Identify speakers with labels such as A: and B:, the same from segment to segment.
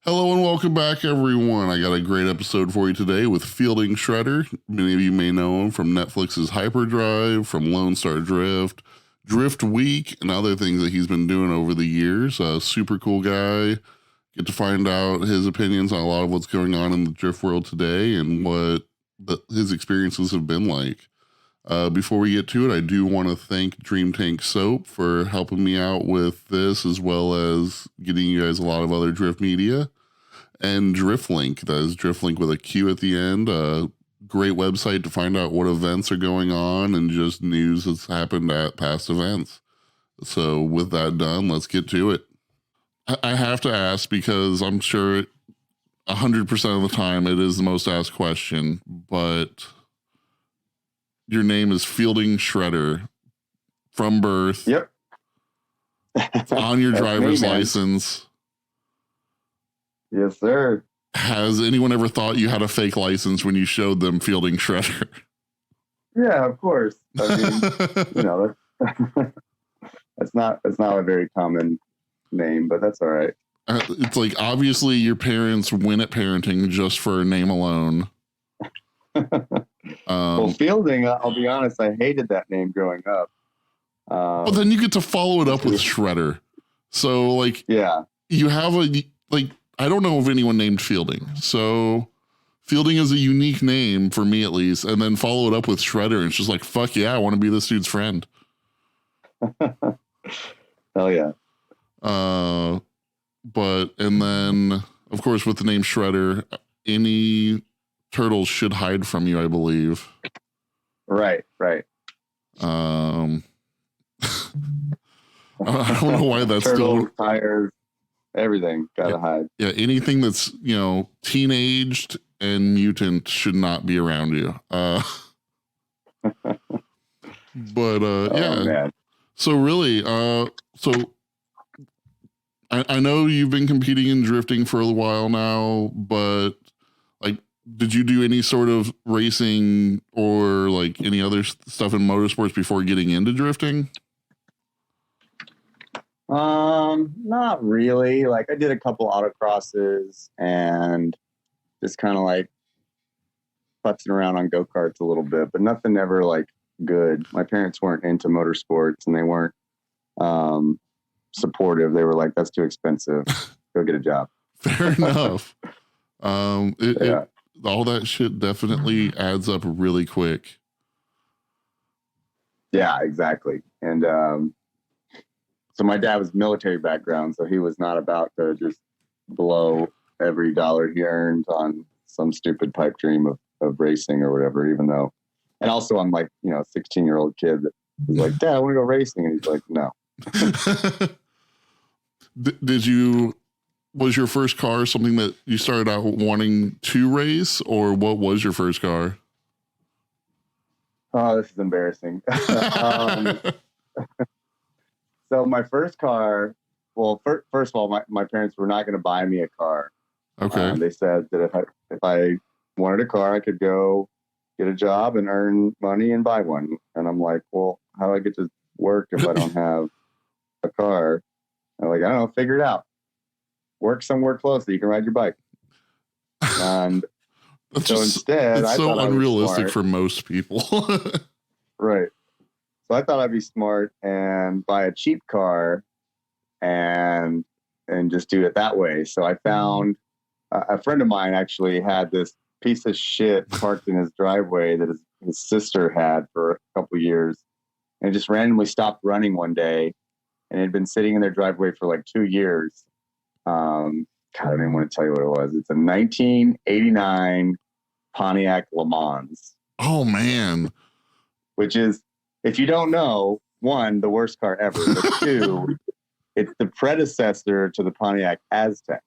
A: Hello and welcome back, everyone. I got a great episode for you today with Fielding Shredder. Many of you may know him from Netflix's Hyperdrive, from Lone Star Drift, Drift Week, and other things that he's been doing over the years. Super cool guy. Get to find out his opinions on a lot of what's going on in the drift world today and what his experiences have been like. Before we get to it, I do want to thank Dream Tank Soap for helping me out with this, as well as getting you guys a lot of other drift media. And DriftLink, that is DriftLink with a Q at the end. Great website to find out what events are going on and just news that's happened at past events. So with that done, let's get to it. I have to ask, because I'm sure 100% of the time it is the most asked question, but your name is Fielding Shredder from birth.
B: Yep.
A: On your driver's license.
B: Yes, sir.
A: Has anyone ever thought you had a fake license when you showed them Fielding Shredder?
B: Yeah, of course. I mean, that's not a very common name, but that's all right.
A: It's like, obviously your parents win at parenting just for a name alone.
B: Well, Fielding, I'll be honest, I hated that name growing up.
A: But then you get to follow it up with Shredder. So, like,
B: yeah,
A: you have I don't know of anyone named Fielding. So Fielding is a unique name for me, at least. And then follow it up with Shredder. And it's just like, fuck yeah, I want to be this dude's friend.
B: Hell yeah.
A: And then, of course, with the name Shredder, any turtles should hide from you, I believe.
B: Right.
A: I don't know why that's
B: Turtles,
A: still...
B: tires, everything gotta hide.
A: Yeah, anything that's, teenaged and mutant should not be around you. Yeah.
B: Man.
A: So really, I know you've been competing in drifting for a while now, but like, did you do any sort of racing or like any other stuff in motorsports before getting into drifting?
B: Not really. Like, I did a couple autocrosses and just kind of like putzing around on go-karts a little bit, but nothing ever like good. My parents weren't into motorsports and they weren't supportive. They were like, that's too expensive. Go get a job.
A: Fair enough. All that shit definitely adds up really quick.
B: Yeah, exactly. And so my dad was military background, so he was not about to just blow every dollar he earned on some stupid pipe dream of racing or whatever, even though, and also I'm like, 16-year-old kid that was like, Dad, I want to go racing. And he's like, no.
A: Was your first car something that you started out wanting to race, or what was your first car?
B: Oh, this is embarrassing. So my first car, well, first of all, my parents were not going to buy me a car.
A: Okay.
B: They said that if I wanted a car, I could go get a job and earn money and buy one. And I'm like, well, how do I get to work if I don't have a car? I'm like, I don't know, figure it out. Work somewhere close that you can ride your bike. And instead,
A: it's
B: I
A: so
B: thought
A: unrealistic for most people.
B: Right. So I thought I'd be smart and buy a cheap car and just do it that way. So I found a friend of mine actually had this piece of shit parked in his driveway that his sister had for a couple of years, and it just randomly stopped running one day, and it had been sitting in their driveway for like 2 years. God, I don't even want to tell you what it was. It's a 1989 Pontiac Le Mans.
A: Oh man.
B: Which is, if you don't know, one, the worst car ever, but two, it's the predecessor to the Pontiac Aztec.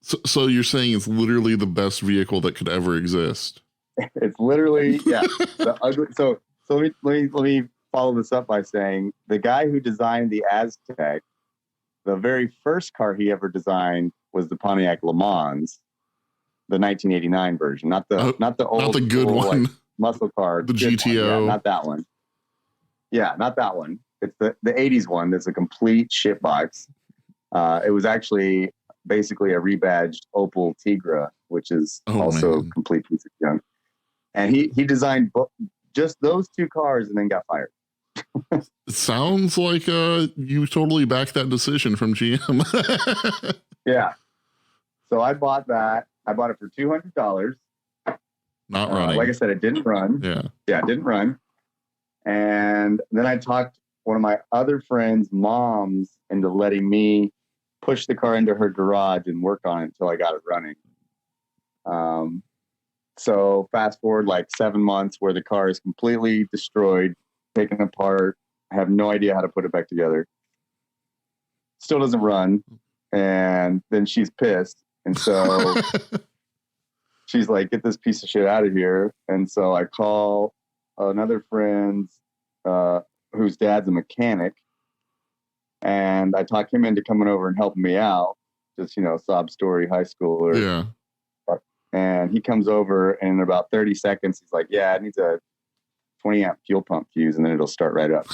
A: So you're saying it's literally the best vehicle that could ever exist?
B: It's literally, yeah. The ugly. So let me follow this up by saying the guy who designed the Aztec, the very first car he ever designed was the Pontiac Le Mans, the 1989 version, not the old,
A: not the good one,
B: like, muscle car,
A: the GTO,
B: yeah, not that one. Yeah, not that one. It's the 80s one. That's a complete shitbox. It was actually basically a rebadged Opel Tigra, which is also a complete piece of junk. And he designed just those two cars and then got fired.
A: It sounds like you totally backed that decision from GM.
B: Yeah. So I bought that. I bought it for $200.
A: Not running.
B: Like I said, it didn't run. Yeah, it didn't run. And then I talked one of my other friends' moms into letting me push the car into her garage and work on it until I got it running. So fast forward like 7 months where the car is completely destroyed, taken apart. I have no idea how to put it back together. Still doesn't run. And then she's pissed. And so she's like, get this piece of shit out of here. And so I call another friend whose dad's a mechanic. And I talk him into coming over and helping me out. Just, sob story, high schooler.
A: Yeah.
B: And he comes over, and in about 30 seconds, he's like, yeah, it needs a 20 amp fuel pump fuse, and then it'll start right up.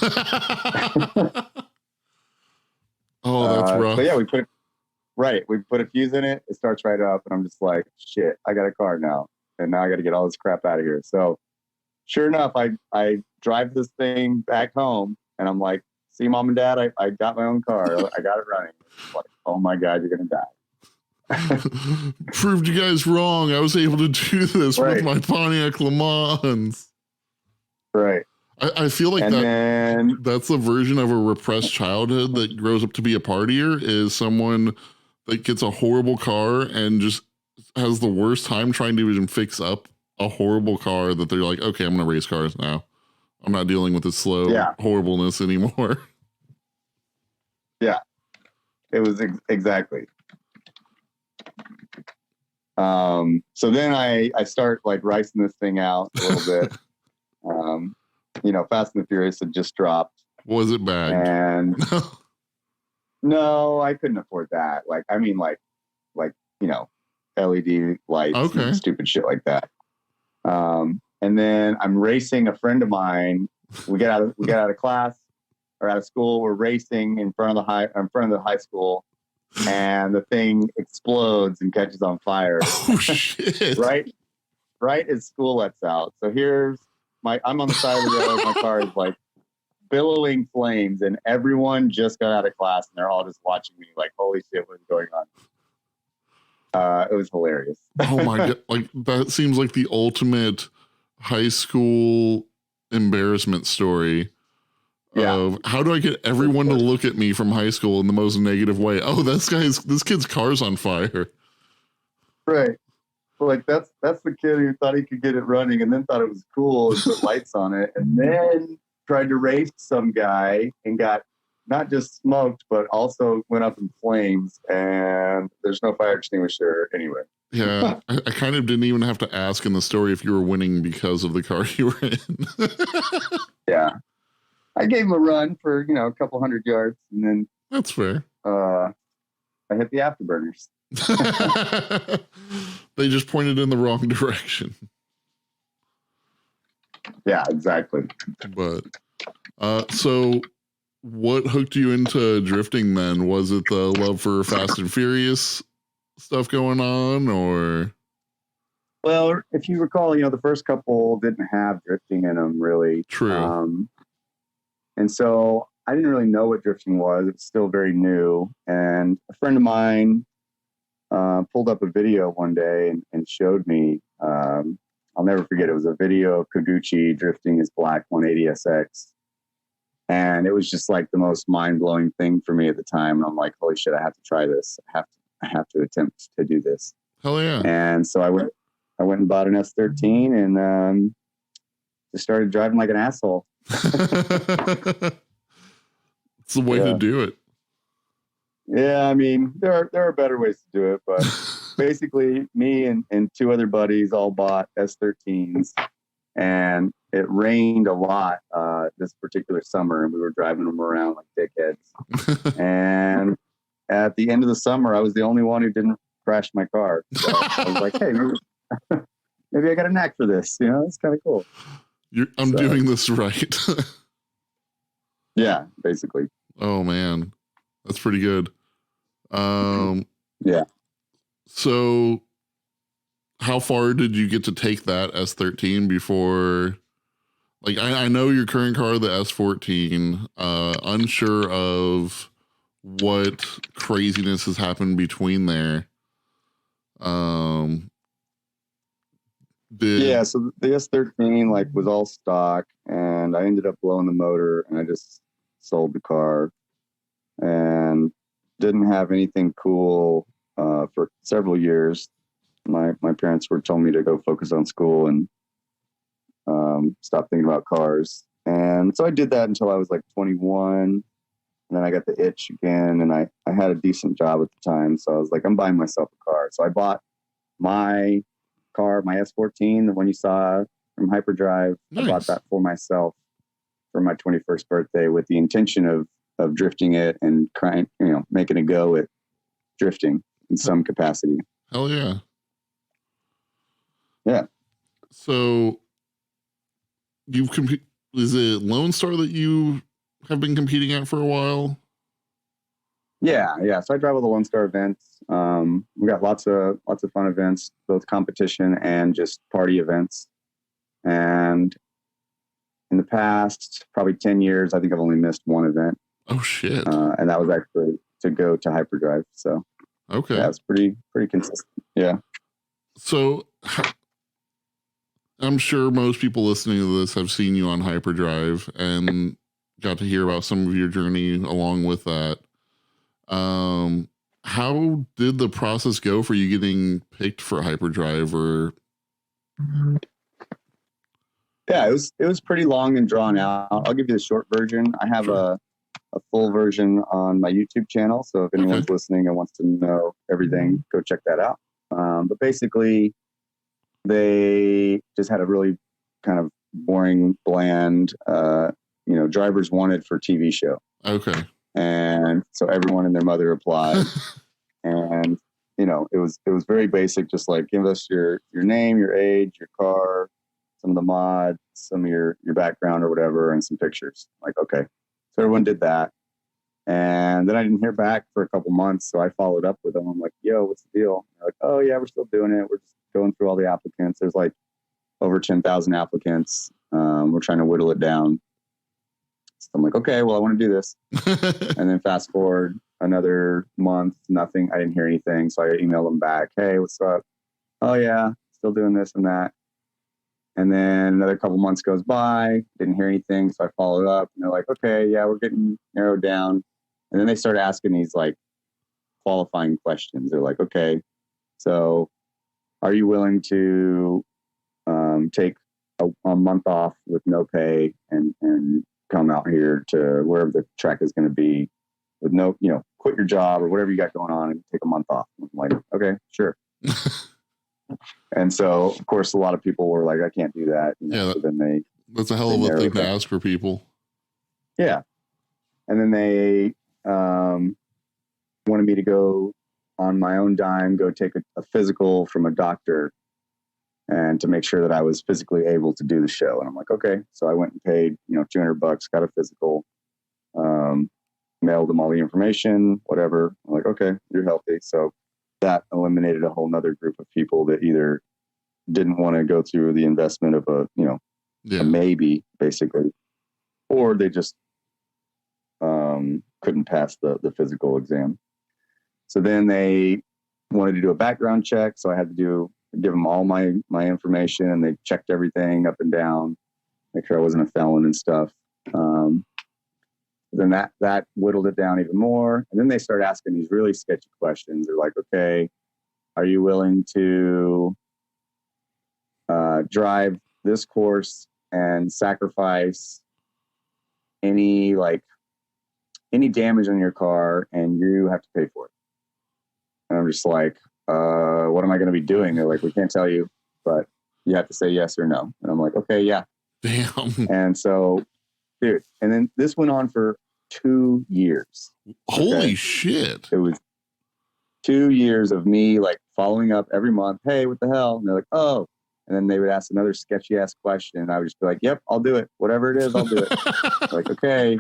A: Oh, that's rough.
B: So yeah, we put a fuse in it. It starts right up, and I'm just like, shit, I got a car now. And now I got to get all this crap out of here. So sure enough, I drive this thing back home, and I'm like, see, Mom and Dad, I got my own car. I got it running. Like, oh my God, you're going to die.
A: Proved you guys wrong. I was able to do this with my Pontiac Le Mans.
B: Right.
A: I feel like that's a version of a repressed childhood that grows up to be a partier, is someone that gets a horrible car and just has the worst time trying to even fix up a horrible car that they're like, okay, I'm going to race cars now. I'm not dealing with this slow horribleness anymore.
B: Yeah, it was exactly. So then I start like ricing this thing out a little bit. Fast and the Furious had just dropped.
A: Was it bad?
B: And no, I couldn't afford that. Like LED lights and stupid shit like that. And then I'm racing a friend of mine. We get out of class or out of school. We're racing in front of the high school. And the thing explodes and catches on fire.
A: Oh shit!
B: Right as school lets out. So I'm on the side of the road. My car is like billowing flames, and everyone just got out of class, and they're all just watching me like, "Holy shit, what's going on?" It was hilarious.
A: Oh my God! Like that seems like the ultimate high school embarrassment story. Of how do I get everyone to look at me from high school in the most negative way? Oh, this kid's car's on fire.
B: Right. Like that's the kid who thought he could get it running and then thought it was cool and put lights on it, and then tried to race some guy and got not just smoked, but also went up in flames, and there's no fire extinguisher anyway.
A: Yeah. I kind of didn't even have to ask in the story if you were winning because of the car you were in.
B: Yeah. I gave him a run for, a couple 100 yards, and then
A: that's fair.
B: I hit the afterburners.
A: They just pointed in the wrong direction.
B: Yeah, exactly.
A: But so what hooked you into drifting then? Was it the love for Fast and Furious stuff going on, or?
B: Well, if you recall, the first couple didn't have drifting in them, really.
A: True.
B: And so I didn't really know what drifting was. It was still very new. And a friend of mine pulled up a video one day and showed me. I'll never forget. It was a video of Koguchi drifting his black 180SX. And it was just like the most mind-blowing thing for me at the time. And I'm like, holy shit, I have to try this. I have to attempt to do this.
A: Hell yeah.
B: And so I went and bought an S13 and just started driving like an asshole.
A: It's the way to do it.
B: Yeah, I mean, there are better ways to do it, but basically me and two other buddies all bought S13s, and it rained a lot this particular summer, and we were driving them around like dickheads. And at the end of the summer, I was the only one who didn't crash my car. So I was like, hey, maybe I got a knack for this. It's kind of cool.
A: I'm doing this right.
B: Yeah, basically.
A: Oh man, that's pretty good.
B: Yeah.
A: So how far did you get to take that S13 before? Like, I know your current car, the S14, unsure of what craziness has happened between there.
B: Yeah, so the S13 like was all stock, and I ended up blowing the motor, and I just sold the car and didn't have anything cool for several years. My parents were telling me to go focus on school and stop thinking about cars, and so I did that until I was like 21. And then I got the itch again, and I had a decent job at the time, so I was like, I'm buying myself a car. So I bought my car, my S14, the one you saw from Hyperdrive.
A: Nice.
B: I bought that for myself for my 21st birthday with the intention of drifting it and trying, making a go at drifting in some capacity.
A: Hell yeah.
B: Yeah.
A: So is it Lone Star that you have been competing at for a while?
B: Yeah. So I drive all the Lone Star events. We got lots of fun events, both competition and just party events. And in the past, probably 10 years, I think I've only missed one event.
A: Oh shit.
B: And that was actually to go to Hyperdrive. So
A: okay.
B: Yeah, it's pretty consistent. Yeah.
A: So I'm sure most people listening to this have seen you on Hyperdrive and got to hear about some of your journey along with that. How did the process go for you getting picked for Hyperdrive? Or
B: yeah, it was pretty long and drawn out. I'll give you the short version. I have a full version on my YouTube channel, so if anyone's listening and wants to know everything, go check that out. But basically, they just had a really kind of boring, bland, drivers wanted for TV show.
A: Okay.
B: And so everyone and their mother applied. And, it was very basic, just like give us your name, your age, your car, some of the mods, some of your background or whatever, and some pictures. Like, okay. So everyone did that. And then I didn't hear back for a couple months. So I followed up with them. I'm like, yo, what's the deal? They're like, oh yeah, we're still doing it. We're just going through all the applicants. There's like over 10,000 applicants. We're trying to whittle it down. So I'm like, okay, well, I want to do this. And then fast forward another month, nothing. I didn't hear anything. So I emailed them back. Hey, what's up? Oh yeah, still doing this and that. And then another couple months goes by, didn't hear anything. So I followed up and they're like, okay, yeah, we're getting narrowed down. And then they start asking these like qualifying questions. They're like, okay, so are you willing to take a month off with no pay and come out here to wherever the track is going to be with no, quit your job or whatever you got going on and take a month off? I'm like, okay, sure. And so, of course, a lot of people were like, I can't do that. So then
A: that's a hell of a thing to ask for people.
B: Yeah. And then they wanted me to go on my own dime, go take a physical from a doctor and to make sure that I was physically able to do the show. And I'm like, okay. So I went and paid, $200, got a physical, mailed them all the information, whatever. I'm like, okay, you're healthy. So that eliminated a whole nother group of people that either didn't want to go through the investment of a maybe, basically, or they just couldn't pass the physical exam. So then they wanted to do a background check. So I had to give them all my information, and they checked everything up and down, make sure I wasn't a felon and stuff. Then that whittled it down even more. And then they started asking these really sketchy questions. They're like, okay, are you willing to drive this course and sacrifice any damage on your car and you have to pay for it? And I'm just like, what am I going to be doing? They're like, we can't tell you, but you have to say yes or no. And I'm like, okay, yeah.
A: Damn.
B: And so, dude, and then this went on for 2 years.
A: Holy shit.
B: It was 2 years of me like following up every month. Hey, what the hell? And they're like, oh. And then they would ask another sketchy ass question. And I would just be like, yep, I'll do it. Whatever it is, I'll do it. Like, okay.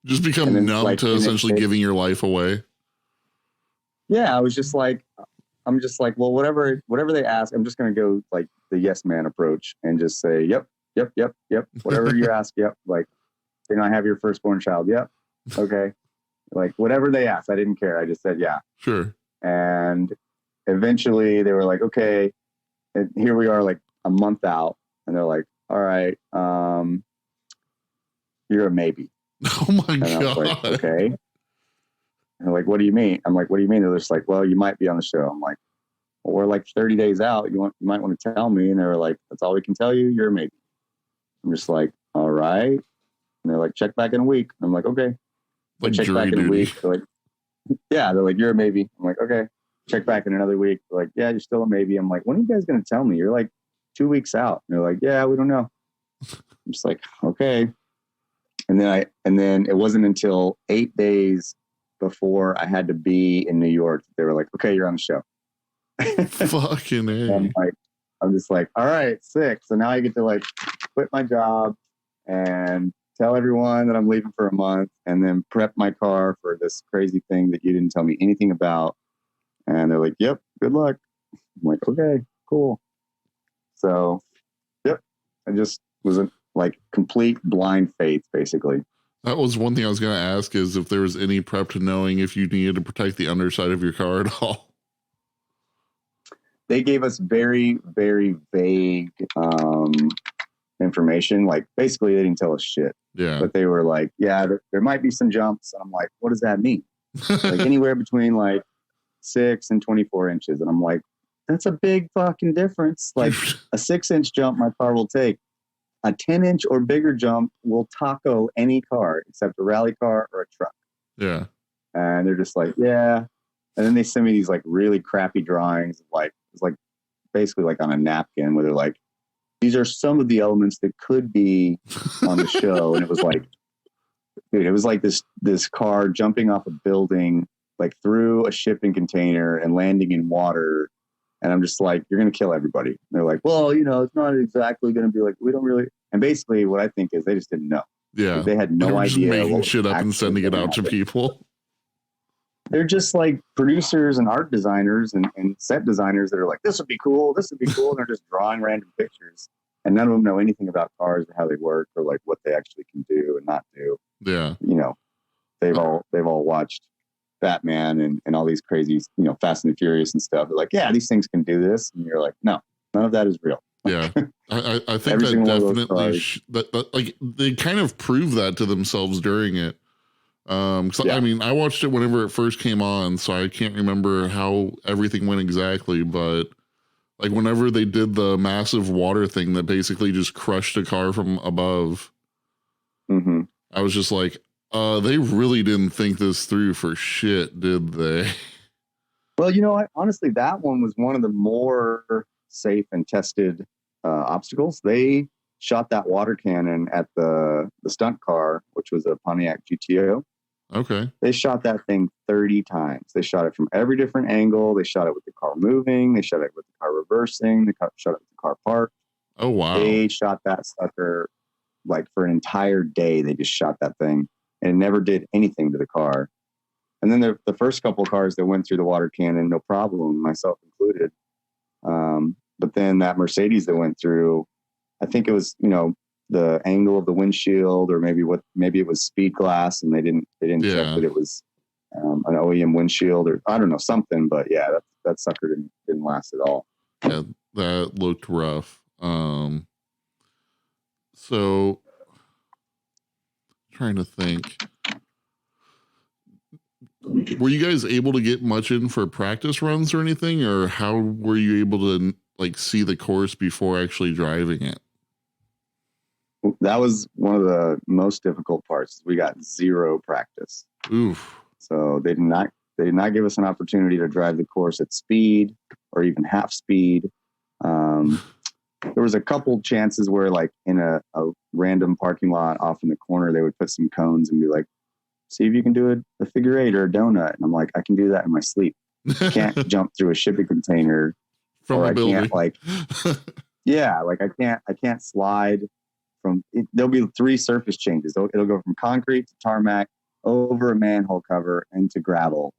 A: Just become numb to essentially giving your life away.
B: yeah, I was just like, I'm just like, well, whatever they ask, I'm just going to go like the yes man approach and just say, yep, yep, yep, yep. Whatever you ask, yep. Like, I have your firstborn child? Yep. Okay. Like whatever they asked, I didn't care. I just said, yeah.
A: Sure.
B: And eventually they were like, okay. And here we are like a month out and they're like, all right, you're a maybe.
A: Oh my
B: And
A: God.
B: I was like, okay. And they're like, what do you mean? I'm like, what do you mean? They're just like, well, you might be on the show. I'm like, well, we're like 30 days out. You might want to tell me. And they were like, that's all we can tell you. You're a maybe. I'm just like, all right. And they're like, check back in a week. I'm like, okay.
A: Like
B: check
A: jury
B: back in
A: duty.
B: a week. They're like, yeah. They're like, you're a maybe. I'm like, okay. Check back in another week. They're like, yeah, you're still a maybe. I'm like, when are you guys going to tell me? You're like 2 weeks out. And they're like, yeah, we don't know. I'm just like, okay. And then it wasn't until 8 days before I had to be in New York. They were like, okay, you're on the show.
A: Fucking A.
B: I'm just like, all right, sick. So now I get to like quit my job and tell everyone that I'm leaving for a month and then prep my car for this crazy thing that you didn't tell me anything about. And they're like, yep, good luck. I'm like, okay, cool. So, yep, I just was like complete blind faith, basically.
A: That was one thing I was going to ask, is if there was any prep to knowing if you needed to protect the underside of your car at all.
B: They gave us very, very vague information. Like basically they didn't tell us shit.
A: Yeah.
B: But they were like, yeah, there might be some jumps. And I'm like, what does that mean? Like anywhere between like 6 and 24 inches. And I'm like, that's a big fucking difference. Like a 6-inch jump my car will take. A 10-inch or bigger jump will taco any car except a rally car or a truck.
A: Yeah.
B: And they're just like, yeah. And then they send me these like really crappy drawings. Like it's like basically like on a napkin where they're like, these are some of the elements that could be on the show. And it was like, dude, it was like this car jumping off a building, like through a shipping container and landing in water. And I'm just like, you're going to kill everybody. And they're like, well, it's not exactly going to be like, we don't really. And basically what I think is they just didn't know.
A: Yeah.
B: They had no idea.
A: Just making shit up and sending it out to people.
B: They're just like producers and art designers and set designers that are like, this would be cool. This would be cool. And they're just drawing random pictures. And none of them know anything about cars or how they work or like what they actually can do and not do.
A: Yeah.
B: They've all watched Batman and all these crazy, Fast and the Furious and stuff. They're like, yeah, these things can do this. And you're like, no, none of that is real.
A: Yeah. I think that definitely, that like they kind of prove that to themselves during it. I mean, I watched it whenever it first came on, so I can't remember how everything went exactly, but like whenever they did the massive water thing that basically just crushed a car from above, I was just like, they really didn't think this through for shit, did they?
B: Well, honestly, that one was one of the more safe and tested obstacles. They shot that water cannon at the stunt car, which was a Pontiac GTO.
A: Okay.
B: They shot that thing 30 times. They shot it from every different angle. They shot it with the car moving. They shot it with the car reversing. They shot it with the car parked.
A: Oh, wow.
B: They shot that sucker like for an entire day. They just shot that thing and it never did anything to the car. And then the first couple of cars that went through the water cannon, no problem, myself included. But then that Mercedes that went through, I think it was, the angle of the windshield, or maybe it was speed glass, and they didn't check that it was an OEM windshield, or I don't know, something. But yeah, that sucker didn't last at all.
A: Yeah, that looked rough. So trying to think, were you guys able to get much in for practice runs or anything, or how were you able to like see the course before actually driving it?
B: That was one of the most difficult parts. We got zero practice.
A: Oof.
B: So they did not give us an opportunity to drive the course at speed or even half speed. There was a couple chances where like in a random parking lot off in the corner, they would put some cones and be like, see if you can do a figure eight or a donut. And I'm like, I can do that in my sleep. I can't jump through a shipping container
A: from a building.
B: I can't slide from it. There'll be 3 surface changes. It'll go from concrete to tarmac, over a manhole cover, into gravel.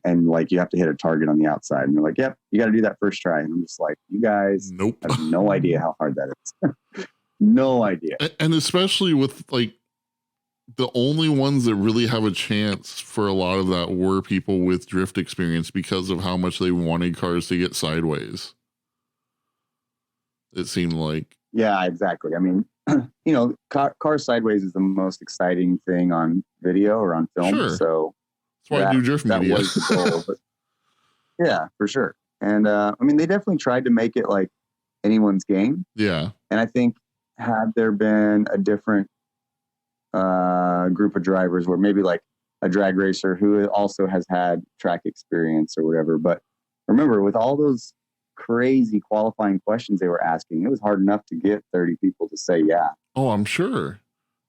B: and like you have to hit a target on the outside, and they're like, yep, you got to do that first try. And I'm just like, you guys
A: Nope.
B: have no idea how hard that is. No idea.
A: And especially with like the only ones that really have a chance for a lot of that were people with drift experience because of how much they wanted cars to get sideways. It seemed like.
B: Yeah, exactly. I mean, car sideways is the most exciting thing on video or on film.
A: Sure.
B: So
A: that's why I do drift media.
B: That was the goal. But yeah, for sure. And I mean, they definitely tried to make it like anyone's game.
A: Yeah.
B: And I think had there been a different group of drivers where maybe like a drag racer who also has had track experience or whatever. But remember, with all those crazy qualifying questions they were asking, it was hard enough to get 30 people to say yeah.
A: Oh, I'm sure.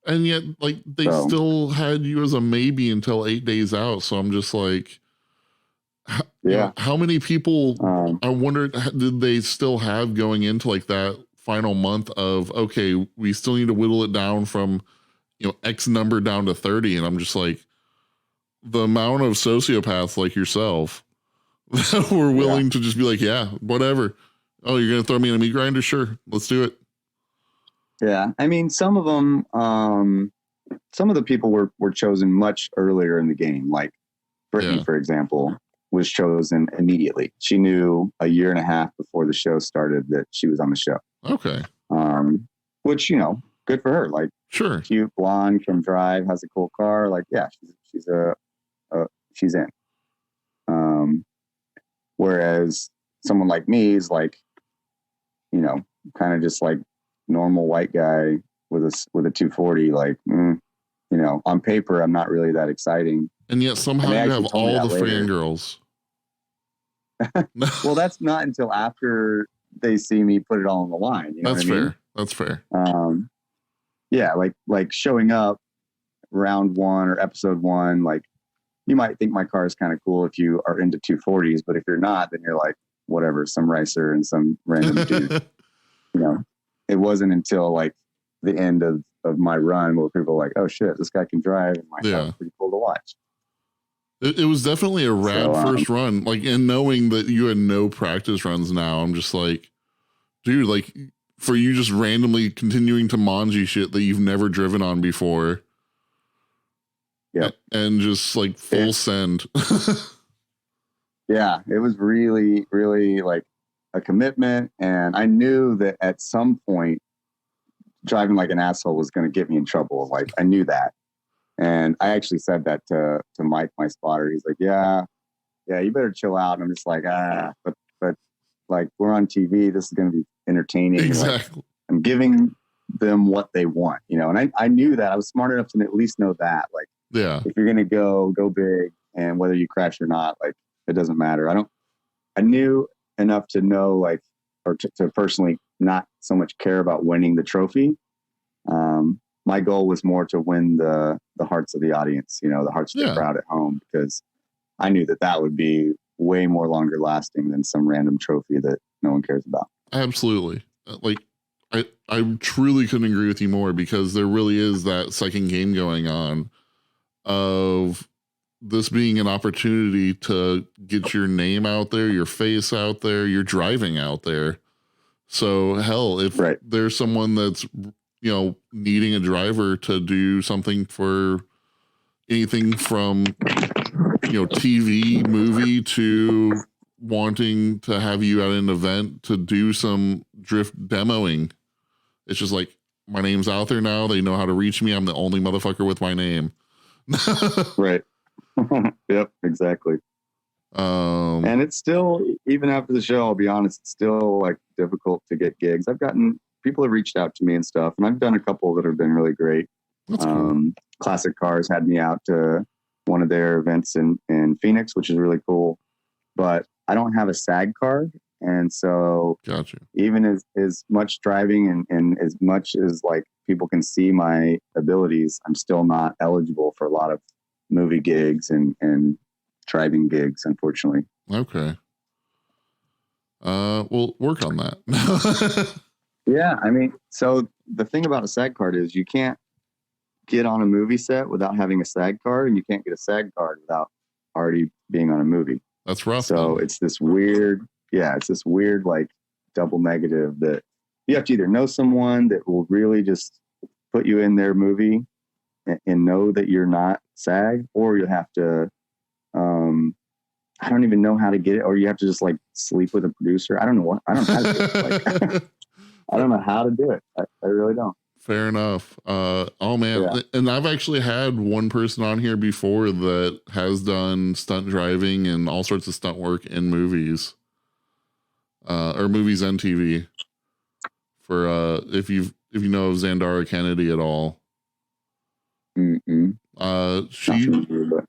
A: And yet, like, they still had you as a maybe until 8 days out. So I'm just like, how many people, I wondered, did they still have going into like that final month of, okay, we still need to whittle it down from, X number down to 30. And I'm just like, the amount of sociopaths like yourself that were willing to just be like, yeah, whatever. Oh, you're going to throw me in a meat grinder? Sure. Let's do it.
B: Yeah. I mean, some of them, some of the people were chosen much earlier in the game. Like Brittany, for example, was chosen immediately. She knew a year and a half before the show started that she was on the show.
A: Okay.
B: Which, good for her. Like,
A: sure,
B: cute, blonde, can drive, has a cool car. Like, yeah, she's in. Whereas someone like me is like, kind of just like normal white guy with a 240. Like, on paper, I'm not really that exciting.
A: And yet somehow you have all the fangirls.
B: Well, that's not until after they see me put it all on the line.
A: That's fair. That's fair.
B: Yeah, like showing up round one or episode one, like you might think my car is kind of cool if you are into 240s, but if you're not, then you're like, whatever, some racer and some random dude. It wasn't until like the end of my run where people were like, oh shit, this guy can drive, and my car is pretty cool to watch.
A: It was definitely a rad first run. Like, and knowing that you had no practice runs now, I'm just like, dude, like for you just randomly continuing to manji shit that you've never driven on before.
B: Yeah.
A: And just like full send.
B: Yeah. It was really, really like a commitment. And I knew that at some point driving like an asshole was going to get me in trouble. Like I knew that. And I actually said that to Mike, my spotter. He's like, yeah, you better chill out. And I'm just like, but like we're on TV. This is going to be entertaining.
A: Exactly.
B: Like, I'm giving them what they want, and I knew that. I was smart enough to at least know that. Like, if you're going to go big, and whether you crash or not, like it doesn't matter. I knew enough to know, like, or to personally not so much care about winning the trophy. My goal was more to win the hearts of the audience, the hearts of the crowd at home, because I knew that would be way more longer lasting than some random trophy that no one cares about.
A: Absolutely. Like, I truly couldn't agree with you more, because there really is that second game going on of this being an opportunity to get your name out there, your face out there, your driving out there. So hell, if there's someone that's, needing a driver to do something for anything from, TV, movie, to wanting to have you at an event to do some drift demoing, it's just like, my name's out there now. They know how to reach me. I'm the only motherfucker with my name.
B: Right. Yep, exactly. And it's still, even after the show, I'll be honest, it's still like difficult to get gigs. People have reached out to me and stuff, and I've done a couple that have been really great.
A: That's cool.
B: Classic Cars had me out to one of their events in Phoenix, which is really cool. But I don't have a SAG card. And so even as much driving and as much as like people can see my abilities, I'm still not eligible for a lot of movie gigs and driving gigs, unfortunately.
A: Okay. We'll work on that.
B: Yeah. I mean, so the thing about a SAG card is you can't get on a movie set without having a SAG card, and you can't get a SAG card without already being on a movie.
A: That's rough.
B: So it's this weird, like double negative that you have to either know someone that will really just put you in their movie and know that you're not SAG, or you have to, I don't even know how to get it, or you have to just like sleep with a producer. I don't know how to do it. Like, I don't know how to do it. I really don't.
A: Fair enough. Oh man. Yeah. And I've actually had one person on here before that has done stunt driving and all sorts of stunt work in movies, or movies and TV. For if you know of Zandara Kennedy at all.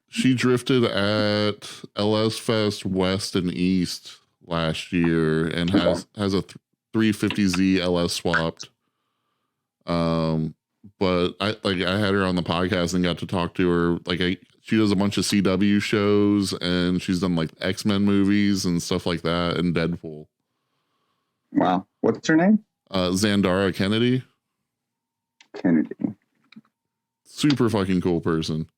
A: She drifted at LS Fest West and East last year and has a 350Z LS swapped. But I had her on the podcast and got to talk to her. Like she does a bunch of CW shows and she's done like X-Men movies and stuff like that and Deadpool.
B: Wow. What's her name?
A: Zandara Kennedy. Super fucking cool person.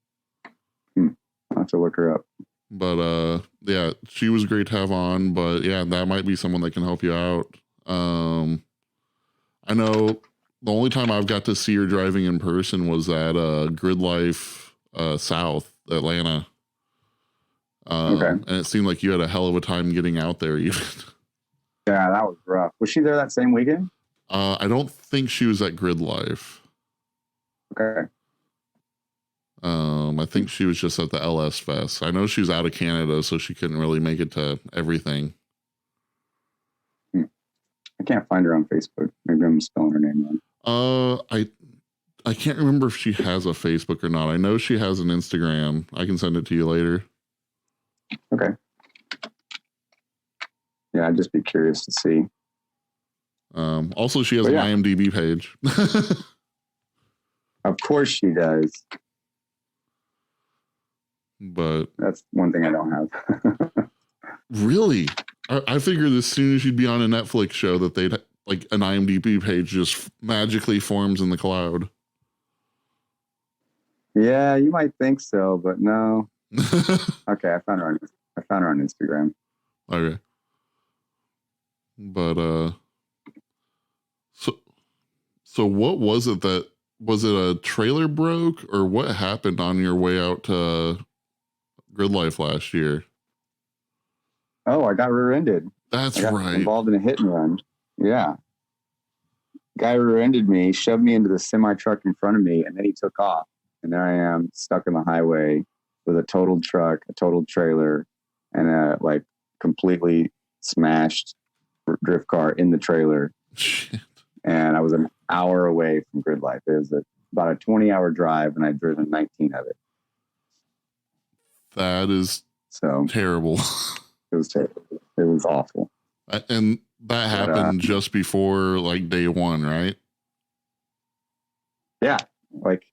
B: I'll have to look her up.
A: But yeah, she was great to have on. But yeah, that might be someone that can help you out. I know the only time I've got to see her driving in person was at Grid Life South Atlanta. Okay. And it seemed like you had a hell of a time getting out there even.
B: Yeah, that was rough. Was she there that same weekend?
A: I don't think she was at Grid Life.
B: Okay.
A: I think she was just at the LS Fest. I know she was out of Canada, so she couldn't really make it to everything.
B: I can't find her on Facebook. Maybe I'm spelling her name wrong.
A: I can't remember if she has a Facebook or not. I know she has an Instagram. I can send it to you later.
B: Okay. Yeah, I'd just be curious to see.
A: Also, she has an IMDb page.
B: Of course she does.
A: But
B: that's one thing I don't have.
A: Really? I figured as soon as you'd be on a Netflix show that they'd like an IMDb page just magically forms in the cloud.
B: Yeah, you might think so, but no. Okay, I found her on Instagram.
A: Okay. But so what was it a trailer broke or what happened on your way out to Grid Life last year?
B: Oh, I got rear-ended.
A: That's right.
B: Involved in a hit and run. Yeah. Guy rear-ended me, shoved me into the semi-truck in front of me, and then he took off. And there I am, stuck on the highway with a totaled truck, a totaled trailer, and a like completely smashed drift car in the trailer.
A: Shit.
B: And I was an hour away from Grid Life. It was about a 20-hour drive, and I'd driven 19 of it.
A: That is terrible.
B: It was terrible. It was awful.
A: And that happened just before like day one, right?
B: Yeah. Like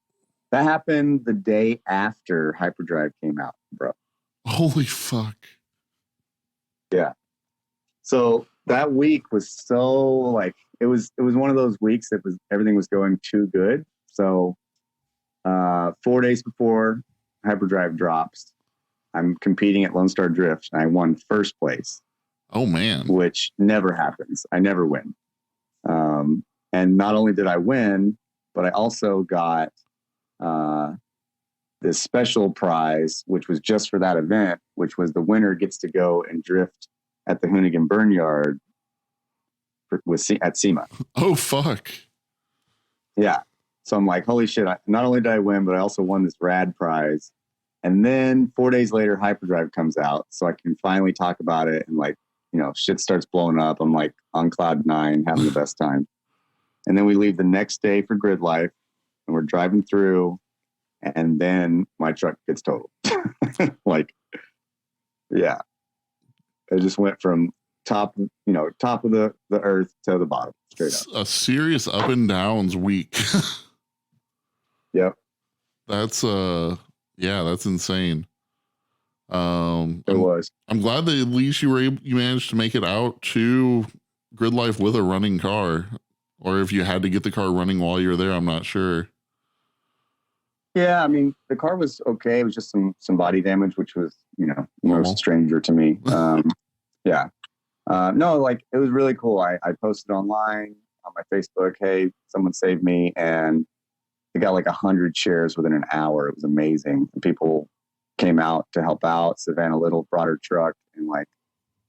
B: that happened the day after Hyperdrive came out, bro.
A: Holy fuck.
B: Yeah. So that week was so like, it was one of those weeks that everything was going too good. So 4 days before Hyperdrive drops, I'm competing at Lone Star Drift and I won first place.
A: Oh man.
B: Which never happens. I never win. And not only did I win, but I also got this special prize, which was just for that event, which was the winner gets to go and drift at the Hoonigan Burn Yard at SEMA.
A: Oh, fuck.
B: Yeah. So I'm like, holy shit. Not only did I win, but I also won this rad prize. And then 4 days later, Hyperdrive comes out. So I can finally talk about it. And like, you know, shit starts blowing up. I'm like on cloud 9, having the best time. And then we leave the next day for Grid Life and we're driving through. And then my truck gets totaled. Like, yeah. It just went from top of the earth to the bottom, straight up.
A: A serious up and downs week.
B: Yep.
A: That's that's insane.
B: It was.
A: I'm glad that at least you managed to make it out to Grid Life with a running car, or if you had to get the car running while you were there, I'm not sure.
B: Yeah, I mean, the car was okay. It was just some body damage, which was, no
A: Normal.
B: stranger to me. Yeah. No, like it was really cool. I posted online on my Facebook, hey, someone saved me, and it got like 100 shares within an hour. It was amazing. And people came out to help out. Savannah Little brought her truck and like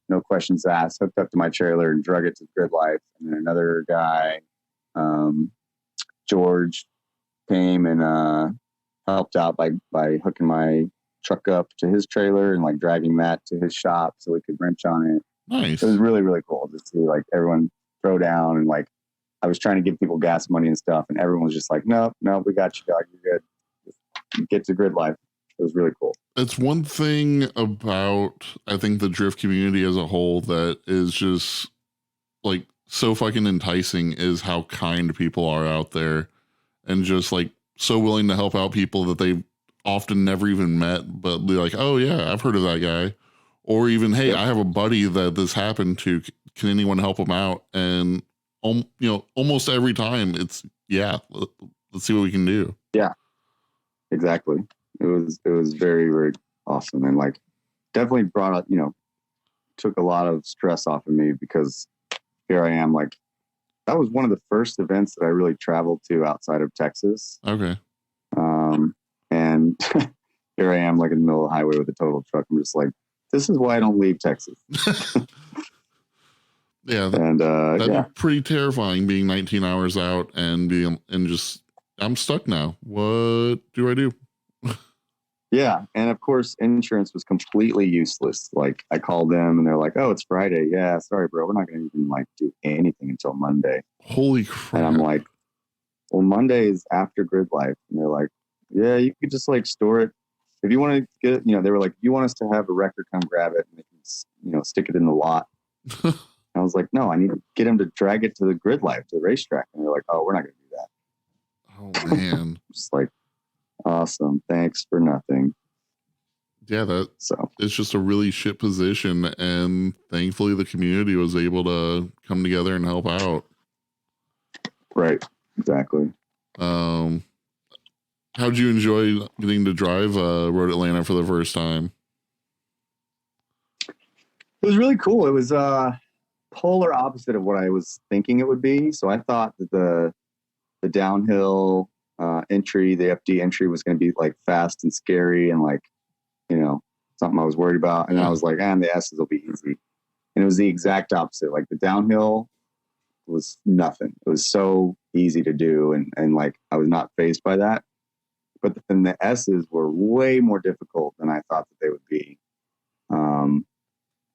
B: no questions asked, hooked up to my trailer and drug it to Grid Life. And then another guy, George, came and helped out by hooking my truck up to his trailer and like dragging that to his shop so we could wrench on it.
A: Nice.
B: It was really, really cool to see like everyone throw down, and like I was trying to give people gas money and stuff, and everyone was just like, no, we got you, dog. You're good. Just get to Grid Life. It was really cool.
A: It's one thing about, I think, the drift community as a whole that is just like so fucking enticing is how kind people are out there, and just like so willing to help out people that they've often never even met, but they're like, oh yeah, I've heard of that guy. Or even, hey, I have a buddy that this happened to. Can anyone help him out? And almost every time it's, yeah, let's see what we can do.
B: Yeah, exactly. It was very, very awesome, and like definitely brought up, took a lot of stress off of me, because here I am, like that was one of the first events that I really traveled to outside of Texas.
A: Okay.
B: And here I am, like in the middle of the highway with a total truck. I'm just like, this is why I don't leave Texas.
A: Yeah.
B: That'd
A: be pretty terrifying, being 19 hours out and just, I'm stuck now. What do I do?
B: Yeah. And of course, insurance was completely useless. Like I called them and they're like, oh, it's Friday. Yeah, sorry, bro. We're not going to even like do anything until Monday.
A: Holy crap.
B: And I'm like, well, Monday is after Grid Life. And they're like, yeah, you could just like store it. If you want to get it, they were like, you want us to have a wrecker come grab it and they can, stick it in the lot. I was like, no, I need to get him to drag it to the Grid Life, to the racetrack. And they're like, oh, we're not going to do
A: that. Oh, man.
B: Just like, awesome. Thanks for nothing.
A: Yeah, it's just a really shit position. And thankfully, the community was able to come together and help out.
B: Right. Exactly.
A: How'd you enjoy getting to drive Road Atlanta for the first time?
B: It was really cool. It was polar opposite of what I was thinking it would be. So I thought that the downhill entry, the FD entry, was going to be like fast and scary and like, something I was worried about. And I was like, the S's will be easy. And it was the exact opposite. Like the downhill was nothing. It was so easy to do. And like, I was not fazed by that. But then the S's were way more difficult than I thought that they would be.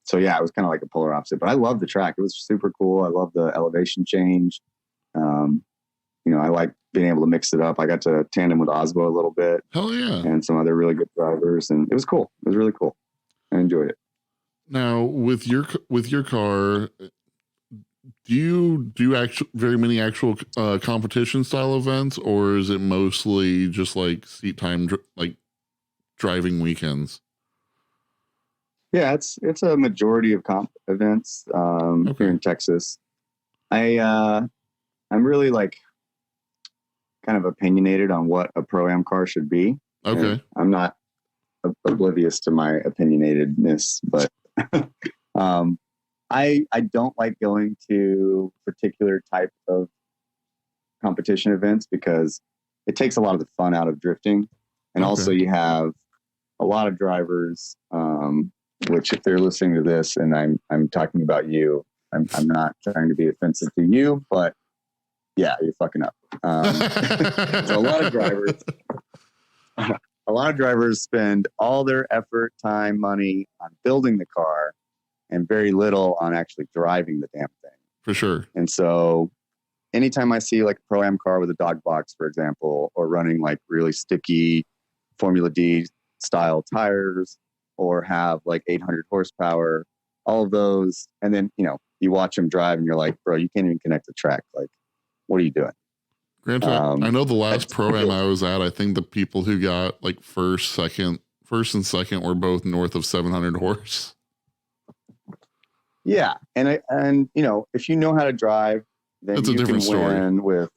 B: So yeah, it was kind of like a polar opposite, but I loved the track. It was super cool. I love the elevation change. I like being able to mix it up. I got to tandem with Osbo a little bit.
A: Hell yeah.
B: And some other really good drivers. And it was cool. It was really cool. I enjoyed it.
A: Now with your car, do you do very many actual competition style events, or is it mostly just like seat time, like driving weekends?
B: Yeah, it's a majority of comp events here in Texas. I'm really like kind of opinionated on what a Pro-Am car should be.
A: Okay.
B: And I'm not oblivious to my opinionatedness, but I don't like going to particular type of competition events because it takes a lot of the fun out of drifting. And also you have a lot of drivers, which if they're listening to this and I'm talking about you, I'm not trying to be offensive to you, but yeah, you're fucking up. So a lot of drivers spend all their effort, time, money on building the car and very little on actually driving the damn thing.
A: For sure.
B: And so anytime I see like a Pro-Am car with a dog box, for example, or running like really sticky Formula D style tires, or have like 800 horsepower, all of those. And then, you watch them drive and you're like, bro, you can't even connect the track. Like, what are you doing?
A: Granted, I know the last Pro-Am I was at, I think the people who got like first and second were both north of 700 horse.
B: Yeah. And if you know how to drive, then
A: it's a different story
B: win with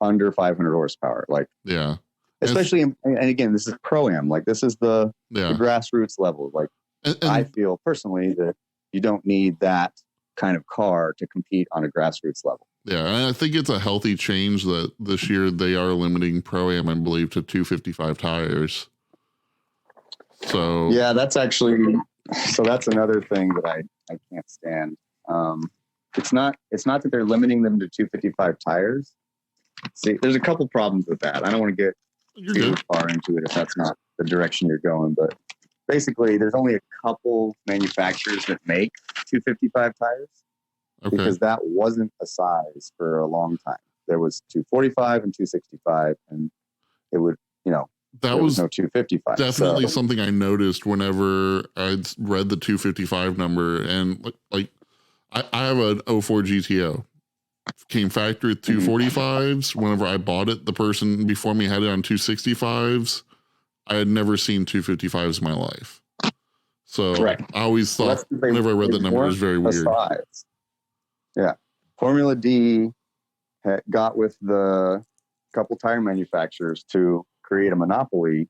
B: under 500 horsepower. Like,
A: yeah.
B: especially and again, this is pro-am. Like this is the grassroots level. Like and I feel personally that you don't need that kind of car to compete on a grassroots level.
A: Yeah, and I think it's a healthy change that this year they are limiting pro-am, I believe, to 255 tires. So
B: yeah, that's actually that's another thing that I can't stand. It's not that they're limiting them to 255 tires. See, there's a couple problems with that. I don't want to get too far into it if that's not the direction you're going, but basically there's only a couple manufacturers that make 255 tires because that wasn't a size for a long time. There was 245 and 265, and it would, that was no 255.
A: Definitely something I noticed whenever I'd read the 255 number, and like I have an 04 GTO. Came factory with 245s. Whenever I bought it, the person before me had it on 265s. I had never seen 255s in my life. So I always thought, whenever I read that number, it was very weird.
B: Size. Yeah. Formula D got with the couple tire manufacturers to create a monopoly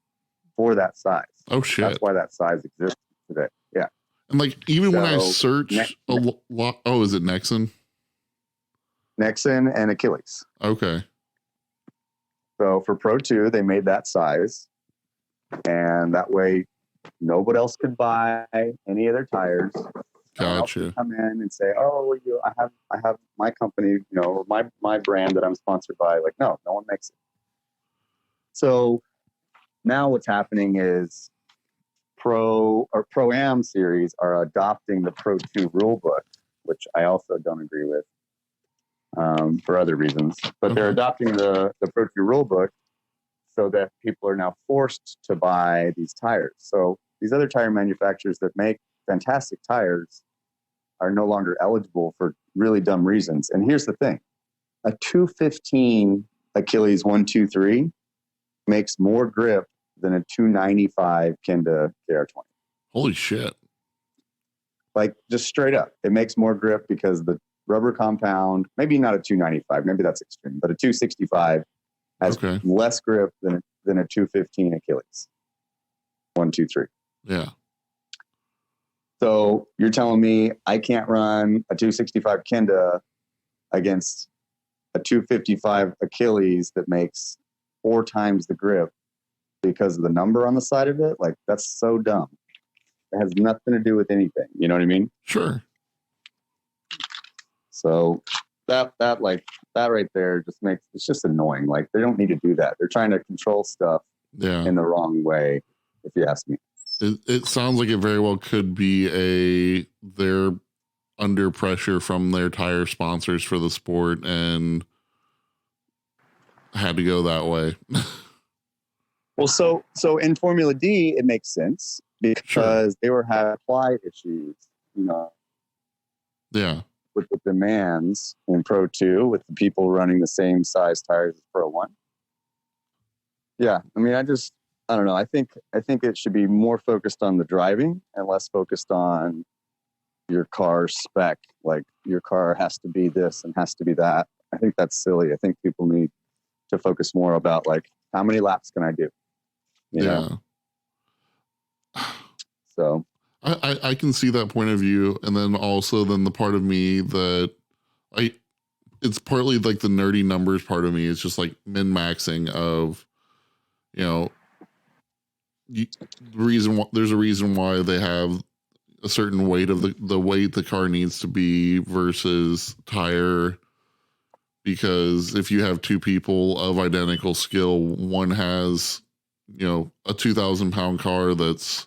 B: for that size.
A: Oh, shit.
B: That's why that size exists today. Yeah.
A: And like, even when I search a lot, is it Nexon?
B: Nexon and Achilles.
A: Okay.
B: So for Pro 2, they made that size, and that way nobody else could buy any of their tires.
A: Gotcha.
B: Come in and say, "Oh, I have my company, or my brand that I'm sponsored by." Like, no one makes it. So now what's happening is Pro-Am series are adopting the Pro 2 rule book, which I also don't agree with. For other reasons, but they're adopting the Pro 2 rule book so that people are now forced to buy these tires. So these other tire manufacturers that make fantastic tires are no longer eligible for really dumb reasons. And here's the thing: a 215 Achilles 123 makes more grip than a 295 Kenda KR20.
A: Holy shit!
B: Like, just straight up, it makes more grip because the rubber compound, maybe not a 295, maybe that's extreme, but a 265 has less grip than a 215 Achilles 123.
A: Yeah.
B: So you're telling me I can't run a 265 Kenda against a 255 Achilles that makes 4 times the grip because of the number on the side of it? Like, that's so dumb. It has nothing to do with anything. You know what I mean?
A: Sure.
B: So that right there just it's just annoying. Like, they don't need to do that. They're trying to control stuff in the wrong way, if you ask me.
A: It sounds like it very well could be they're under pressure from their tire sponsors for the sport and had to go that way.
B: Well, so in Formula D, it makes sense because they were having supply issues,
A: Yeah.
B: with the demands in Pro 2 with the people running the same size tires as Pro 1. Yeah, I mean, I don't know. I think it should be more focused on the driving and less focused on your car spec. Like, your car has to be this and has to be that. I think that's silly. I think people need to focus more about, like, how many laps can I do? You know? So
A: I can see that point of view, and then also the part of me that it's partly like the nerdy numbers part of me is just like min-maxing of, there's a reason why they have a certain weight of the weight the car needs to be versus tire, because if you have 2 people of identical skill, one has, a 2,000 pound car that's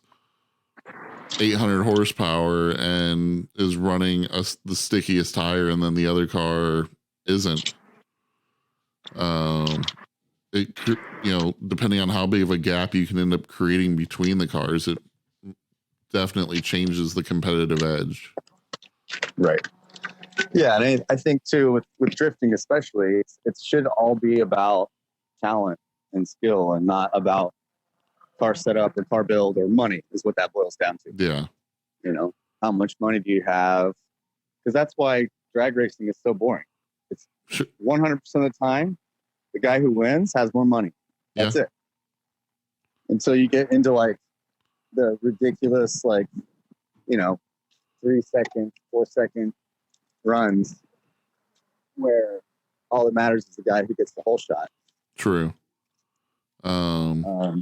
A: 800 horsepower and is running the stickiest tire, and then the other car isn't. It depending on how big of a gap you can end up creating between the cars, it definitely changes the competitive edge.
B: Right. Yeah, and I think too with drifting especially, it should all be about talent and skill and not about car setup or car build or money is what that boils down to.
A: Yeah.
B: How much money do you have? Because that's why drag racing is so boring. It's 100% of the time, the guy who wins has more money. That's it. until you get into like the ridiculous, like, 3-second, 4-second runs where all that matters is the guy who gets the whole shot.
A: True. Now,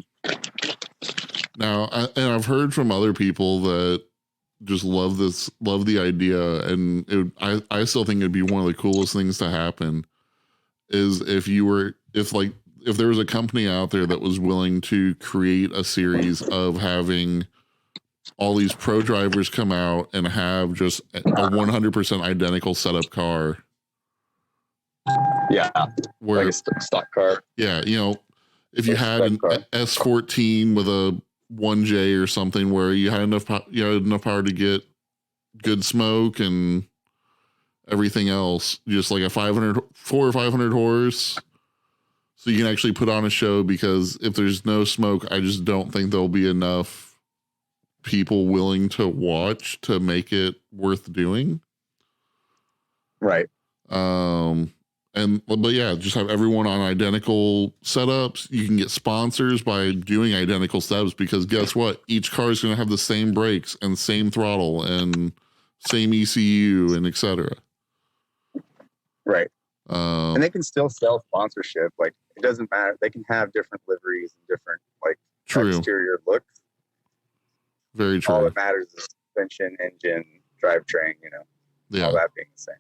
A: I've heard from other people that just love the idea, and I still think it'd be one of the coolest things to happen is if there was a company out there that was willing to create a series of having all these pro drivers come out and have just a 100% identical setup car.
B: Yeah.
A: Where,
B: like a stock car.
A: Yeah. If you had an S14 with a 1J or something where you had enough power to get good smoke and everything else, just like a 400 or 500 horse. So you can actually put on a show, because if there's no smoke, I just don't think there'll be enough people willing to watch to make it worth doing.
B: Right.
A: But yeah, just have everyone on identical setups. You can get sponsors by doing identical setups, because guess what? Each car is going to have the same brakes and same throttle and same ECU and etc.
B: Right. And they can still sell sponsorship. Like, it doesn't matter. They can have different liveries and different exterior looks.
A: Very true.
B: All that matters is suspension, engine, drivetrain, all that being the same.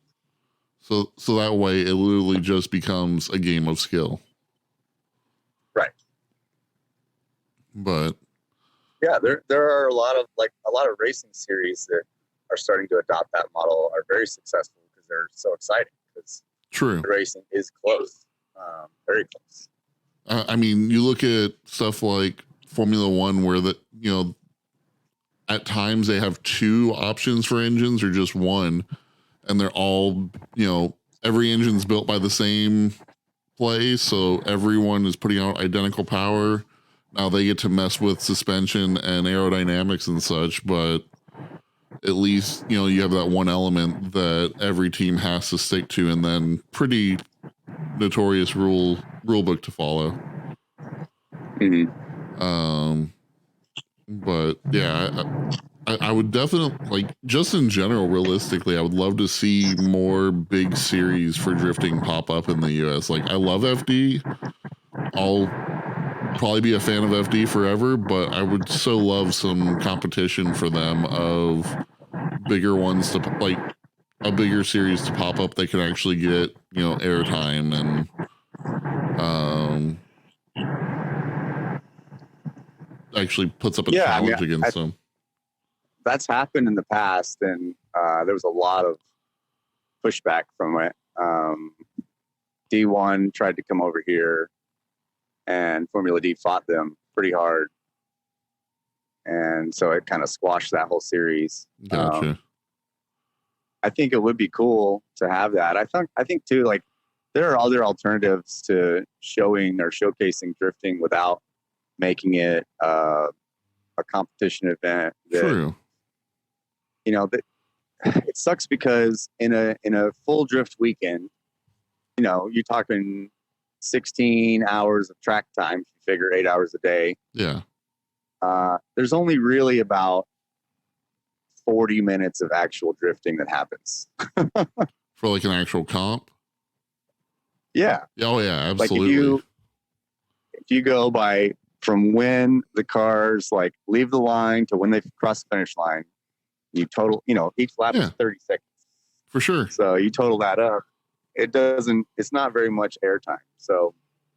A: So that way it literally just becomes a game of skill.
B: Right.
A: But
B: yeah, there are a lot of racing series that are starting to adopt that model, are very successful because they're so exciting, because
A: true,
B: the racing is close, very close.
A: I mean, you look at stuff like Formula One, where at times they have two options for engines or just one, and they're all, every engine's built by the same place, so everyone is putting out identical power. Now they get to mess with suspension and aerodynamics and such, but at least, you have that one element that every team has to stick to, and then pretty notorious rule book to follow.
B: Mm-hmm.
A: But yeah, I would definitely, just in general, realistically, I would love to see more big series for drifting pop up in the US. Like, I love FD. I'll probably be a fan of FD forever, but I would so love some competition for them of bigger ones to, a bigger series to pop up that can actually get, airtime and actually puts up a challenge against them.
B: That's happened in the past, and there was a lot of pushback from it. D1 tried to come over here, and Formula D fought them pretty hard, and so it kind of squashed that whole series.
A: Gotcha.
B: I think it would be cool to have that. I think too, there are other alternatives to showing or showcasing drifting without making it a competition event.
A: True.
B: It sucks because in a full drift weekend, you're talking 16 hours of track time. If you figure 8 hours a day.
A: Yeah.
B: There's only really about 40 minutes of actual drifting that happens.
A: For an actual comp?
B: Yeah.
A: Oh yeah, absolutely.
B: If you go from when the cars leave the line to when they cross the finish line, you total, each lap is 30 seconds.
A: For sure.
B: So you total that up. It's not very much airtime. So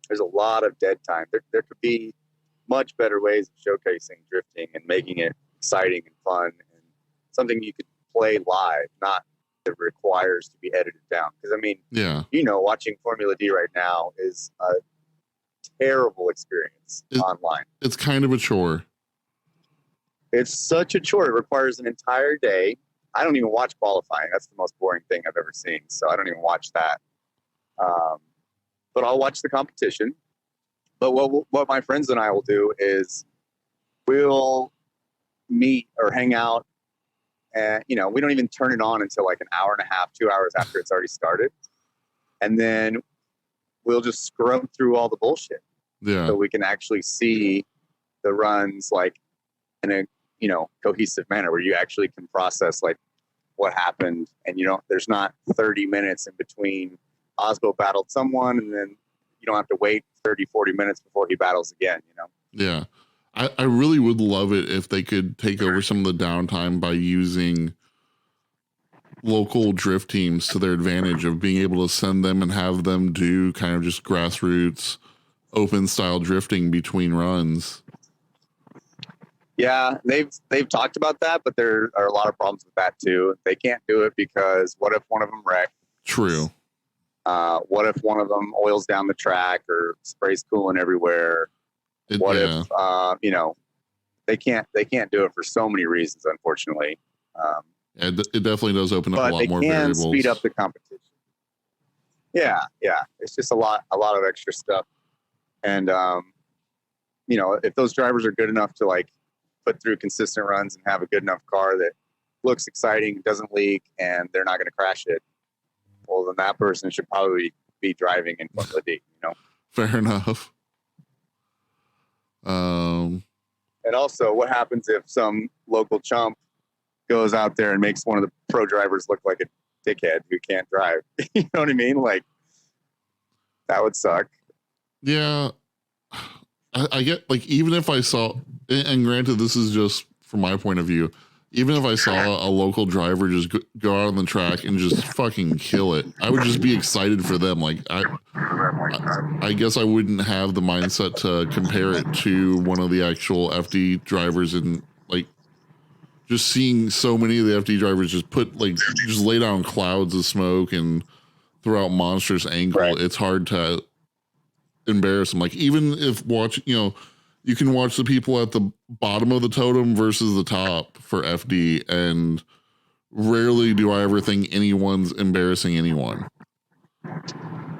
B: there's a lot of dead time. There could be much better ways of showcasing drifting and making it exciting and fun, and something you could play live, not that requires to be edited down. Because watching Formula D right now is a terrible experience online.
A: It's kind of a chore.
B: It's such a chore. It requires an entire day. I don't even watch qualifying. That's the most boring thing I've ever seen. So I don't even watch that. But I'll watch the competition. But what my friends and I will do is we'll meet or hang out, and we don't even turn it on until an hour and a half, 2 hours after it's already started, and then we'll just scrub through all the bullshit.
A: Yeah.
B: So we can actually see the runs like in a, cohesive manner where you actually can process like what happened, and there's not 30 minutes in between Osbo battled someone and then you don't have to wait 30-40 minutes before he battles again.
A: Yeah. I really would love it if they could take over some of the downtime by using local drift teams to their advantage, of being able to send them and have them do kind of just grassroots open style drifting between runs.
B: Yeah, they've talked about that, but there are a lot of problems with that too. They can't do it because what if one of them wrecks?
A: True.
B: What if one of them oils down the track or sprays coolant everywhere? If they can't do it for so many reasons, unfortunately.
A: It definitely does open up a lot more variables.
B: But they can speed up the competition. Yeah. It's just a lot of extra stuff. And, if those drivers are good enough to like put through consistent runs and have a good enough car that looks exciting, doesn't leak, and they're not going to crash it, well, then that person should probably be driving in Formula D,
A: Fair enough.
B: And also, what happens if some local chump goes out there and makes one of the pro drivers look like a dickhead who can't drive? You know what I mean? Like, that would suck.
A: Yeah. I get, like, even if I saw, and granted, this is just from my point of view, even if I saw a local driver just go out on the track and just fucking kill it, I would just be excited for them. Like, I guess I wouldn't have the mindset to compare it to one of the actual FD drivers, and like just seeing so many of the FD drivers just lay down clouds of smoke and throw out monstrous angle. Right. It's hard to embarrass them. Like, even if you can watch the people at the bottom of the totem versus the top for FD, and rarely do I ever think anyone's embarrassing anyone.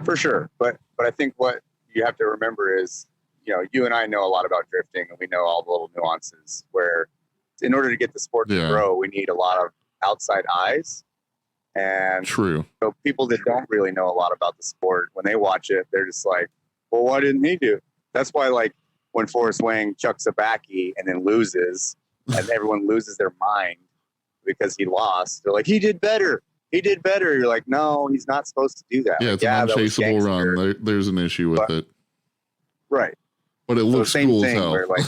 B: For sure. But I think what you have to remember is, you and I know a lot about drifting, and we know all the little nuances where in order to get the sport to grow, we need a lot of outside eyes. And
A: true.
B: So people that don't really know a lot about the sport, when they watch it, they're just like, well, why didn't he do? That's why, like, when Forrest Wang chucks a backy and then loses, and everyone loses their mind because he lost, they're like, he did better. You're like, no, he's not supposed to do that.
A: Yeah, it's an unchaseable run. There's an issue with it.
B: Right.
A: But it looks cool as hell.
B: Where, like,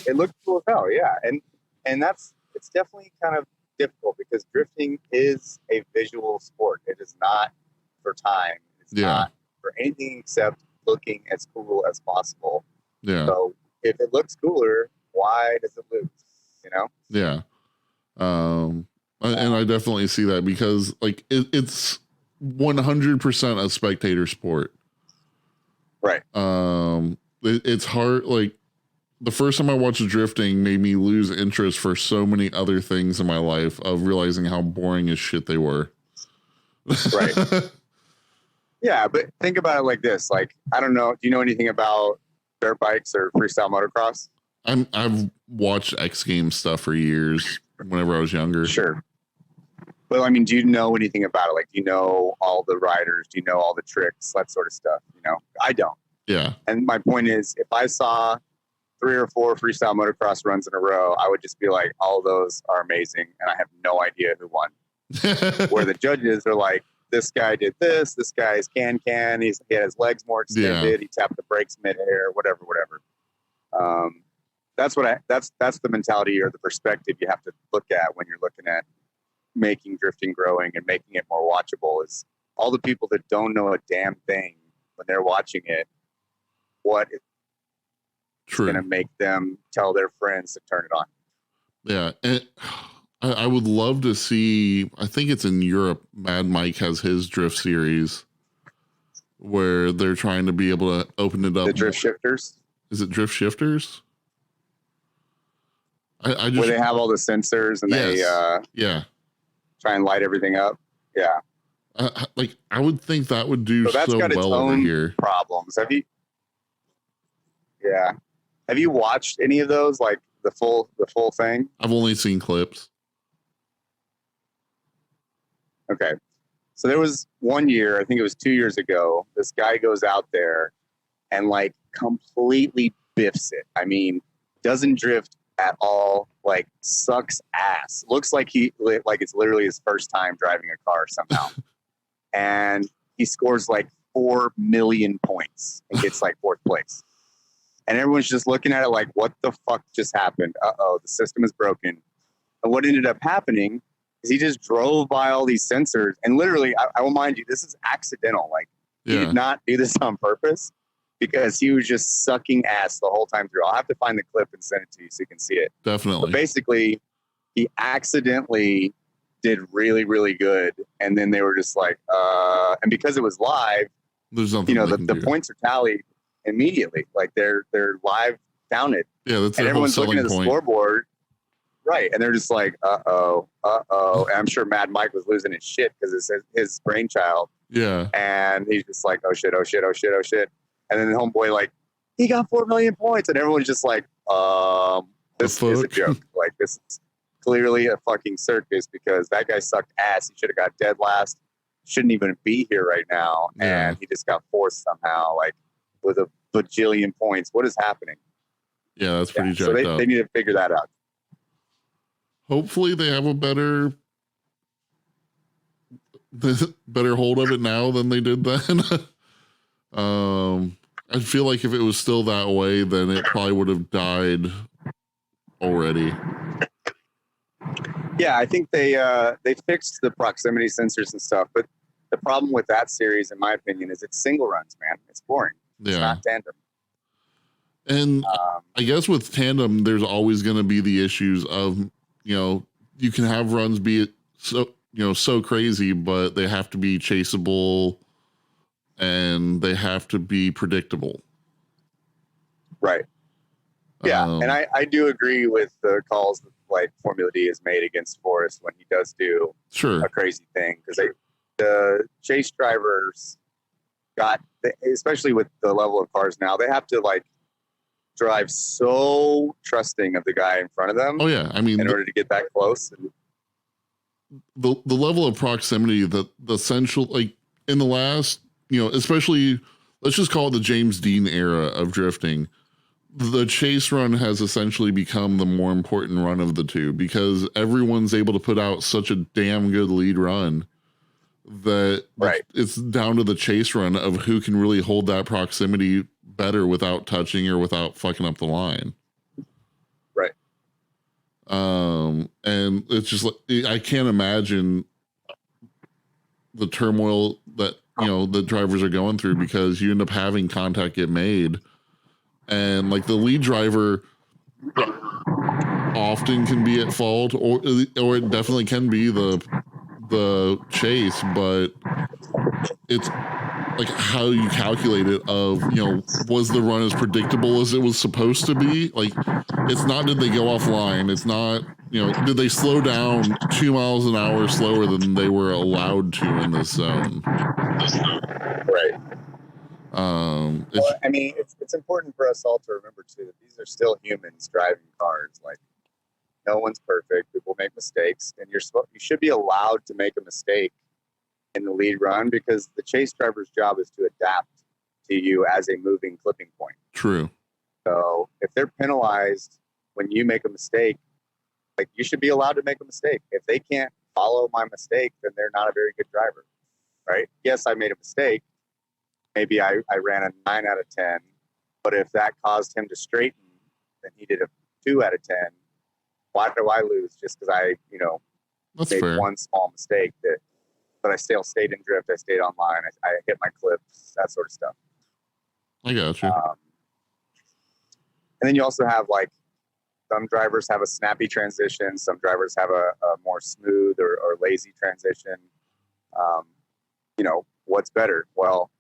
B: it looks cool as hell, yeah. And it's definitely kind of difficult because drifting is a visual sport. It is not for time. It's not for anything except looking as cool as possible.
A: Yeah.
B: So if it looks cooler, why does it lose?
A: Yeah. And I definitely see that because, like, it's 100% a spectator sport.
B: Right.
A: It's hard. Like, the first time I watched drifting made me lose interest for so many other things in my life, of realizing how boring as shit they were.
B: Right. Yeah, but think about it like this. Like, I don't know. Do you know anything about dirt bikes or freestyle motocross?
A: I've watched X Games stuff for years whenever I was younger.
B: Sure. But I mean, do you know anything about it? Like, do you know all the riders? Do you know all the tricks? That sort of stuff. I don't.
A: Yeah.
B: And my point is, if I saw 3 or 4 freestyle motocross runs in a row, I would just be like, all those are amazing, and I have no idea who won. Where the judges are like, this guy did this guy's he had his legs more extended, he tapped the brakes midair, whatever. That's the mentality or the perspective you have to look at when you're looking at making drifting growing and making it more watchable. Is all the people that don't know a damn thing when they're watching it, what is going to make them tell their friends to turn it on.
A: Yeah. And I would love to see, I think it's in Europe, Mad Mike has his drift series where they're trying to be able to open it up.
B: The drift shifters?
A: Is it drift shifters? I just,
B: where they have all the sensors and they try and light everything up. Yeah.
A: I would think that would do so well over here.
B: Problems. Have you watched any of those, like the full thing?
A: I've only seen clips.
B: Okay. So there was one year, I think it was 2 years ago, this guy goes out there and like completely biffs it. I mean, doesn't drift at all, like sucks ass. Looks like it's literally his first time driving a car somehow. And he scores like 4 million points and gets like 4th place. And everyone's just looking at it like, what the fuck just happened? Uh-oh, the system is broken. And what ended up happening is he just drove by all these sensors. And literally, I will mind you, this is accidental. Like, he did not do this on purpose because he was just sucking ass the whole time through. I'll have to find the clip and send it to you so you can see it.
A: Definitely.
B: But basically, he accidentally did really, really good. And then they were just like, and because it was live,
A: there's something
B: the points are tallied immediately. Like they're live counted.
A: Yeah, that's
B: and everyone's looking at the scoreboard. Right. And they're just like, uh-oh. And I'm sure Mad Mike was losing his shit because it's his brainchild.
A: Yeah.
B: And he's just like, oh shit. And then the homeboy, like, he got 4 million points. And everyone's just like, this is a joke. Like, this is clearly a fucking circus because that guy sucked ass. He should have got dead last. Shouldn't even be here right now.
A: Yeah.
B: And he just got forced somehow, like, with a bajillion points. What is happening?
A: Yeah, that's pretty jacked
B: up. They need to figure that out.
A: Hopefully they have a better hold of it now than they did then. I feel like if it was still that way, then it probably would have died already. Yeah,
B: I think they fixed the proximity sensors and stuff, but the problem with that series, in my opinion, is it's single runs, man. It's boring. It's not tandem.
A: And I guess with tandem, there's always going to be the issues of, you can have runs be so crazy, but they have to be chaseable and they have to be predictable.
B: Right. Yeah. And I do agree with the calls that, like, Formula D has made against Forrest when he does do a crazy thing, because the chase drivers especially with the level of cars now, they have to like drive so trusting of the guy in front of them.
A: Oh yeah, I mean,
B: in order to get that close. And
A: the level of proximity, the essential, like in the last, especially, let's just call it the James Dean era of drifting, the chase run has essentially become the more important run of the two because everyone's able to put out such a damn good lead run that it's down to the chase run of who can really hold that proximity better without touching or without fucking up the line.
B: Right.
A: And it's just like, I can't imagine the turmoil that, the drivers are going through because you end up having contact get made. And like the lead driver often can be at fault, or it definitely can be the chase, but it's like how you calculate it of, was the run as predictable as it was supposed to be? Like, it's not, did they go offline? It's not, did they slow down 2 miles an hour slower than they were allowed to in this zone?
B: Right. I mean, it's important for us all to remember too that these are still humans driving cars. Like, no one's perfect. People make mistakes, and you should be allowed to make a mistake in the lead run because the chase driver's job is to adapt to you as a moving clipping point.
A: True.
B: So if they're penalized when you make a mistake, like, you should be allowed to make a mistake. If they can't follow my mistake, then they're not a very good driver, right? Yes, I made a mistake. Maybe I ran a 9 out of 10, but if that caused him to straighten, then he did a 2 out of 10. Why do I lose just because I,
A: That's
B: made
A: fair.
B: one small mistake? But I still stayed in drift. I stayed online. I hit my clips, that sort of stuff.
A: I got you.
B: And then you also have, like, some drivers have a snappy transition. Some drivers have a more smooth or lazy transition. What's better? Well,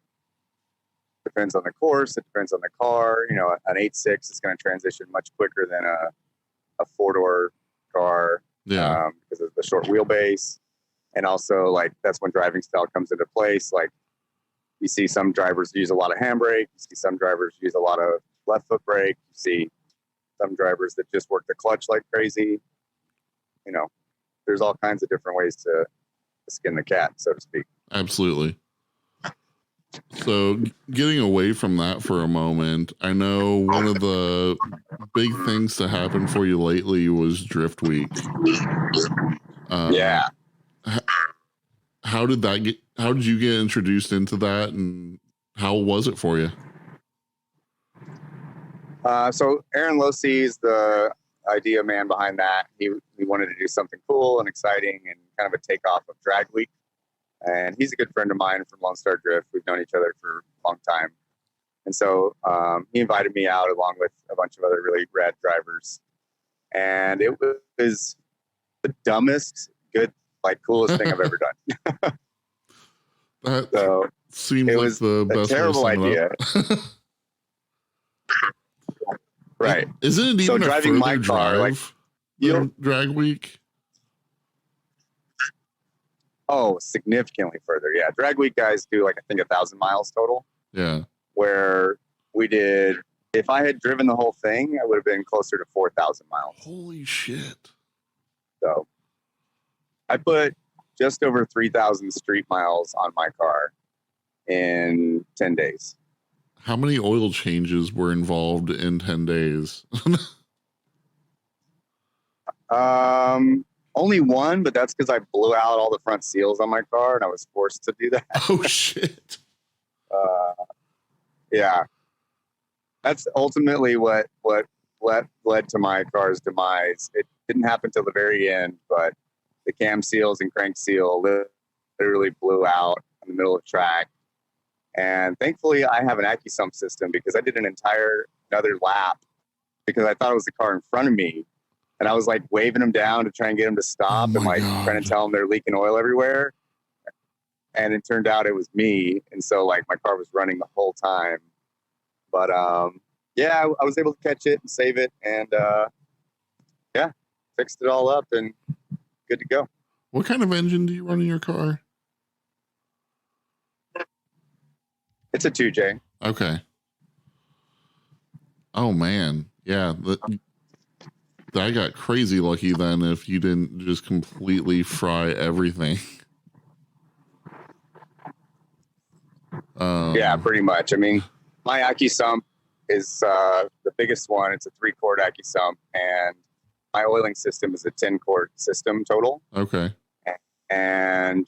B: depends on the course. It depends on the car. An 8.6 is going to transition much quicker than a 4-door car.
A: Yeah.
B: Because of the short wheelbase. And also, like, that's when driving style comes into place. Like, you see some drivers use a lot of handbrake. You see some drivers use a lot of left foot brake. You see some drivers that just work the clutch like crazy. There's all kinds of different ways to skin the cat, so to speak.
A: Absolutely. So getting away from that for a moment, I know one of the big things to happen for you lately was Drift Week.
B: Yeah.
A: H- how did you get introduced into that, and how was it for you?
B: So Aaron Losey is the idea man behind that. He wanted to do something cool and exciting and kind of a takeoff of Drag Week. And he's a good friend of mine from Lone Star Drift. We've known each other for a long time. And so he invited me out along with a bunch of other really rad drivers. And it was the dumbest, good, like coolest thing I've ever done.
A: That
B: So
A: seems
B: it
A: like
B: was
A: the
B: a
A: best
B: terrible
A: way to sum it
B: idea.
A: up.
B: Right.
A: Isn't it even
B: So
A: a
B: driving
A: further
B: my car,
A: drive
B: like,
A: than Drag Week?
B: Oh, significantly further. Yeah. Drag Week guys do like, I think 1,000 miles total.
A: Yeah.
B: Where we did, if I had driven the whole thing, I would have been closer to 4,000 miles.
A: Holy shit.
B: So I put just over 3,000 street miles on my car in 10 days.
A: How many oil changes were involved in 10 days?
B: Only one, but that's because I blew out all the front seals on my car and I was forced to do that.
A: Oh shit.
B: Yeah. That's ultimately what led to my car's demise. It didn't happen till the very end, but the cam seals and crank seal literally blew out in the middle of track. And thankfully, I have an AccuSump system because I did another lap because I thought it was the car in front of me. And I was like waving them down to try and get them to stop and like trying to tell them they're leaking oil everywhere. And it turned out it was me. And so like my car was running the whole time. But yeah, I was able to catch it and save it. And yeah, fixed it all up and good to go.
A: What kind of engine do you run in your car?
B: It's a 2J.
A: Okay. Oh man. Yeah. I got crazy lucky then if you didn't just completely fry everything.
B: Yeah, pretty much. I mean, my AccuSump is the biggest one. It's a 3-quart AccuSump, and my oiling system is a 10-quart system total.
A: Okay.
B: And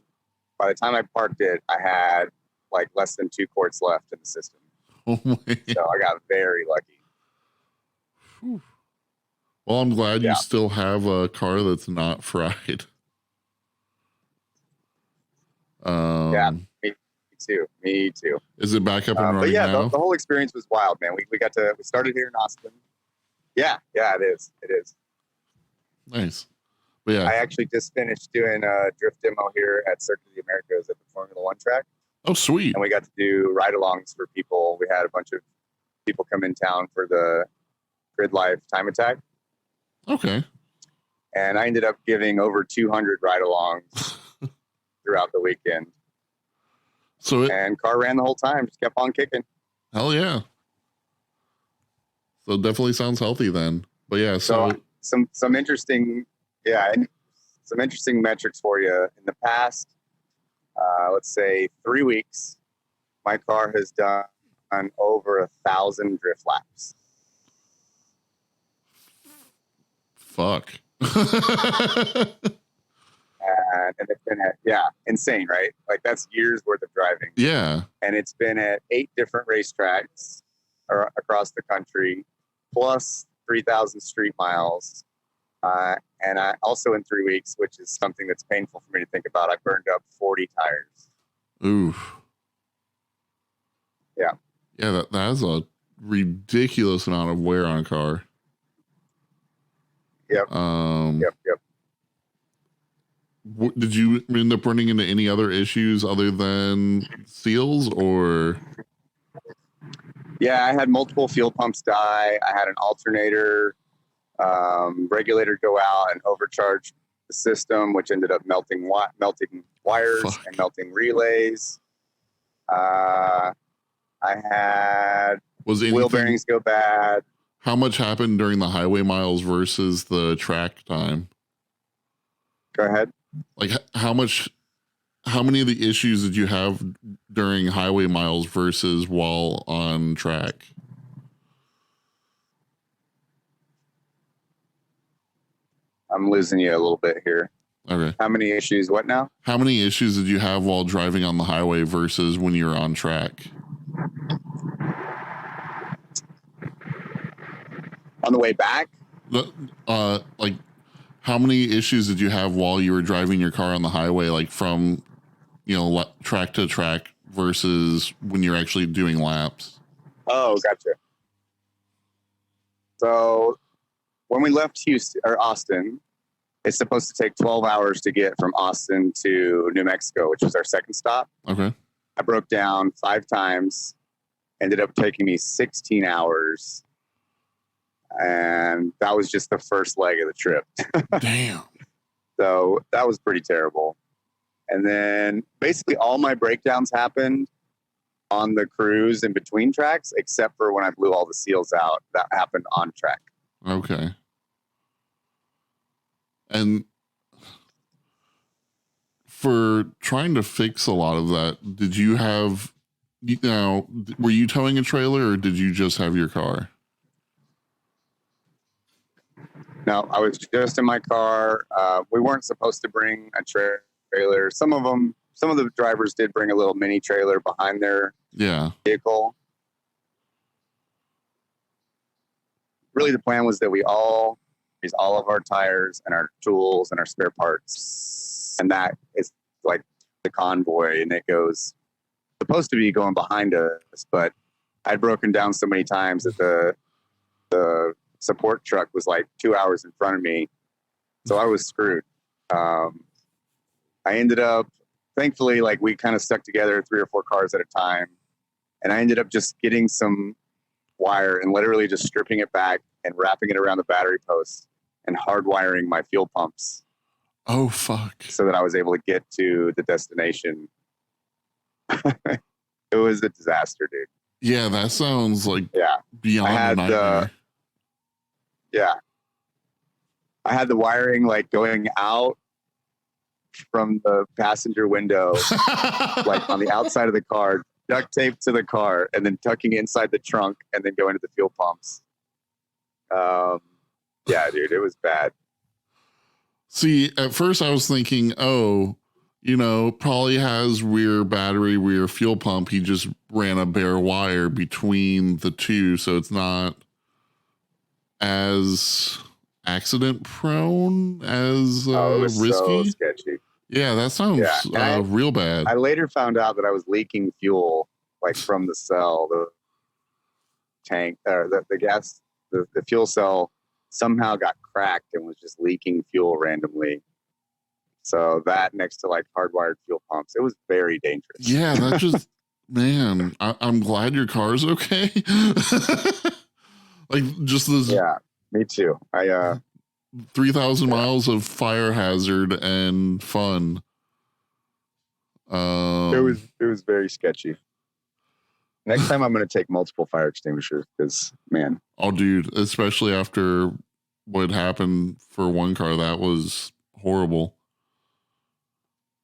B: by the time I parked it, I had like less than 2 quarts left in the system.
A: Oh my.
B: So I got very lucky.
A: Whew. Well, I'm glad you still have a car that's not fried.
B: Yeah, me too.
A: Is it back up and running
B: but yeah,
A: now?
B: the whole experience was wild, man. We started here in Austin. Yeah, it is.
A: Nice. But yeah,
B: I actually just finished doing a drift demo here at Circuit of the Americas at the Formula One track.
A: Oh, sweet.
B: And we got to do ride-alongs for people. We had a bunch of people come in town for the Grid Life Time Attack.
A: Okay.
B: And I ended up giving over 200 ride-alongs throughout the weekend. And car ran the whole time, just kept on kicking.
A: Hell yeah. So it definitely sounds healthy then. But yeah, so
B: some interesting metrics for you. In the past, let's say 3 weeks, my car has done over 1,000 drift laps.
A: Fuck.
B: And it's been insane, right? Like that's years worth of driving.
A: Yeah.
B: And it's been at 8 different racetracks across the country, plus 3,000 street miles. And I also in 3 weeks, which is something that's painful for me to think about, I burned up 40 tires.
A: Oof.
B: Yeah.
A: Yeah, that's a ridiculous amount of wear on a car.
B: Yep. Yep.
A: Did you end up running into any other issues other than seals or?
B: Yeah, I had multiple fuel pumps die. I had an alternator regulator go out and overcharge the system, which ended up melting wires and melting relays. I had wheel bearings go bad.
A: How much happened during the highway miles versus the track time?
B: Go ahead.
A: Like how many of the issues did you have during highway miles versus while on track?
B: I'm losing you a little bit here.
A: Okay.
B: How many issues? What now?
A: How many issues did you have while driving on the highway versus when you were on track?
B: On the way back?
A: Like, how many issues did you have while you were driving your car on the highway, like from, track to track versus when you're actually doing laps?
B: Oh, gotcha. So when we left Houston or Austin, it's supposed to take 12 hours to get from Austin to New Mexico, which was our second stop.
A: Okay.
B: I broke down 5 times, ended up taking me 16 hours. And that was just the first leg of the trip.
A: Damn.
B: So that was pretty terrible. And then basically all my breakdowns happened on the cruise in between tracks, except for when I blew all the seals out. That happened on track.
A: Okay. And for trying to fix a lot of that, did you have, were you towing a trailer or did you just have your car?
B: No, I was just in my car. We weren't supposed to bring a trailer. Some of the drivers did bring a little mini trailer behind their vehicle. Really, the plan was that we all use all of our tires and our tools and our spare parts. And that is like the convoy, and it goes supposed to be going behind us, but I'd broken down so many times that the support truck was like 2 hours in front of me. So I was screwed. I ended up, thankfully, like we kind of stuck together 3 or 4 cars at a time. And I ended up just getting some wire and literally just stripping it back and wrapping it around the battery post and hardwiring my fuel pumps.
A: Oh, fuck.
B: So that I was able to get to the destination. It was a disaster, dude.
A: Yeah, that sounds like beyond a nightmare.
B: I had the wiring like going out from the passenger window, like on the outside of the car, duct taped to the car, and then tucking inside the trunk, and then going to the fuel pumps. Yeah, dude, it was bad.
A: See, at first I was thinking, probably has rear battery, rear fuel pump. He just ran a bare wire between the two, so it's not as accident prone as
B: it was
A: risky.
B: So sketchy.
A: Yeah, that sounds real bad.
B: I later found out that I was leaking fuel, like from the cell, the tank, or the gas, the fuel cell somehow got cracked and was just leaking fuel randomly. So that next to like hardwired fuel pumps, it was very dangerous.
A: Yeah, that just, man, I'm glad your car's okay. Like just this.
B: Yeah, me too.
A: 3,000 miles of fire hazard and fun.
B: It was very sketchy. Next time I'm going to take multiple fire extinguishers because, man.
A: Oh, dude, especially after what happened for one car, that was horrible.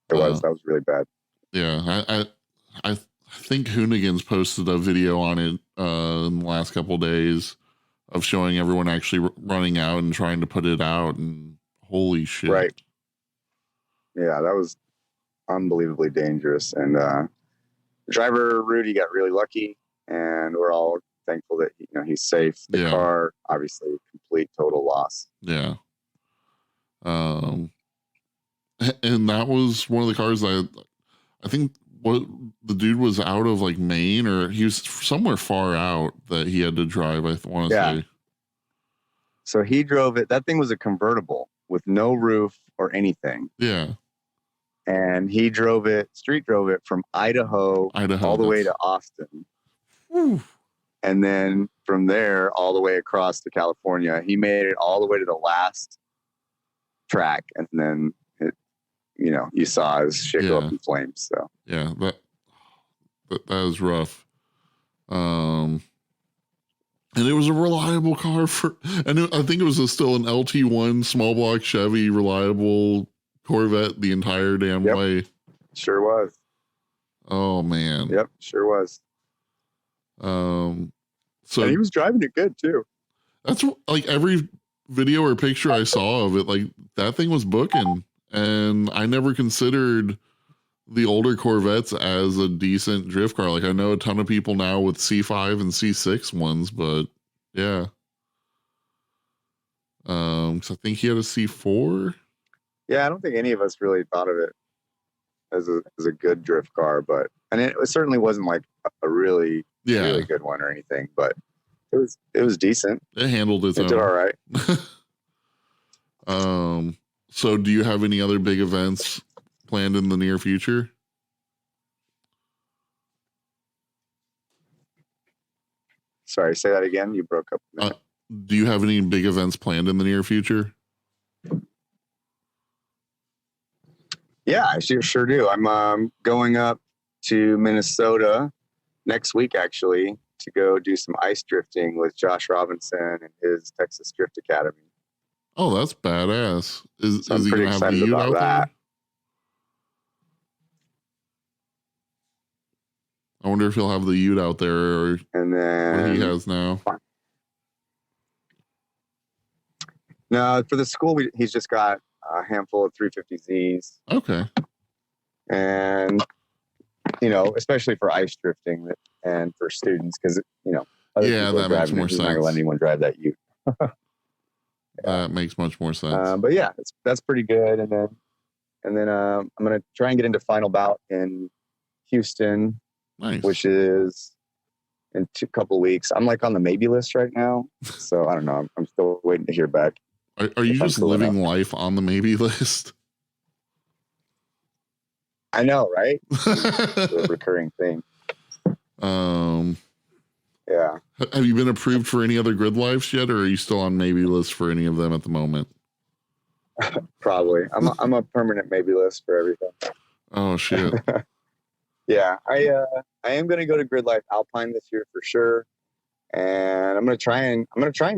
B: That was really bad.
A: Yeah, I think Hoonigans posted a video on it in the last couple of days of showing everyone actually running out and trying to put it out, and holy shit.
B: Right. Yeah, that was unbelievably dangerous. And driver Rudy got really lucky, and we're all thankful that he's safe. The car, obviously, complete total loss.
A: Yeah. And that was one of the cars that I think the dude was out of like Maine, or he was somewhere far out that he had to drive. I want to say.
B: So he drove it. That thing was a convertible with no roof or anything.
A: Yeah.
B: And he street drove it from Idaho all the way to Austin.
A: Whew.
B: And then from there all the way across to California. He made it all the way to the last track, and then you saw his shit go up in flames. So
A: yeah, that was rough. And it was a reliable car I think it was still an LT1 small block Chevy, reliable Corvette the entire damn way.
B: Sure was.
A: Oh man.
B: Yep, sure was.
A: So
B: and he was driving it good too.
A: That's like every video or picture I saw of it, like that thing was booking. And I never considered the older Corvettes as a decent drift car. Like I know a ton of people now with C5 and C6 ones, but yeah. 'Cause I think he had a C4.
B: Yeah, I don't think any of us really thought of it as a good drift car, but it certainly wasn't like a really good one or anything, but it was decent.
A: It handled its own.
B: It did all right.
A: So do you have any other big events planned in the near future?
B: Sorry, say that again. You broke up.
A: Do you have any big events planned in the near future?
B: Yeah, I sure do. I'm going up to Minnesota next week, actually, to go do some ice drifting with Josh Robinson and his Texas Drift Academy.
A: Oh, that's badass. Is
B: he going to have the ute out there?
A: I wonder if he'll have the ute out there or
B: and then
A: what he has now.
B: No, for the school, he's just got a handful of 350Zs.
A: Okay.
B: And, especially for ice drifting and for students, because,
A: that makes more sense.
B: Not going to let anyone drive that ute.
A: That makes much more sense.
B: But yeah, that's pretty good. And then I'm going to try and get into final bout in Houston,
A: nice.
B: Which is in a couple of weeks. I'm like on the maybe list right now. So I don't know. I'm still waiting to hear back.
A: Are you just living life on the maybe list?
B: I know, right? It's a recurring thing. Yeah.
A: Have you been approved for any other grid lives yet, or are you still on maybe list for any of them at the moment?
B: Probably. I'm a permanent maybe list for everything.
A: Oh shit.
B: Yeah, I am going to go to Grid Life Alpine this year for sure, and I'm going to try and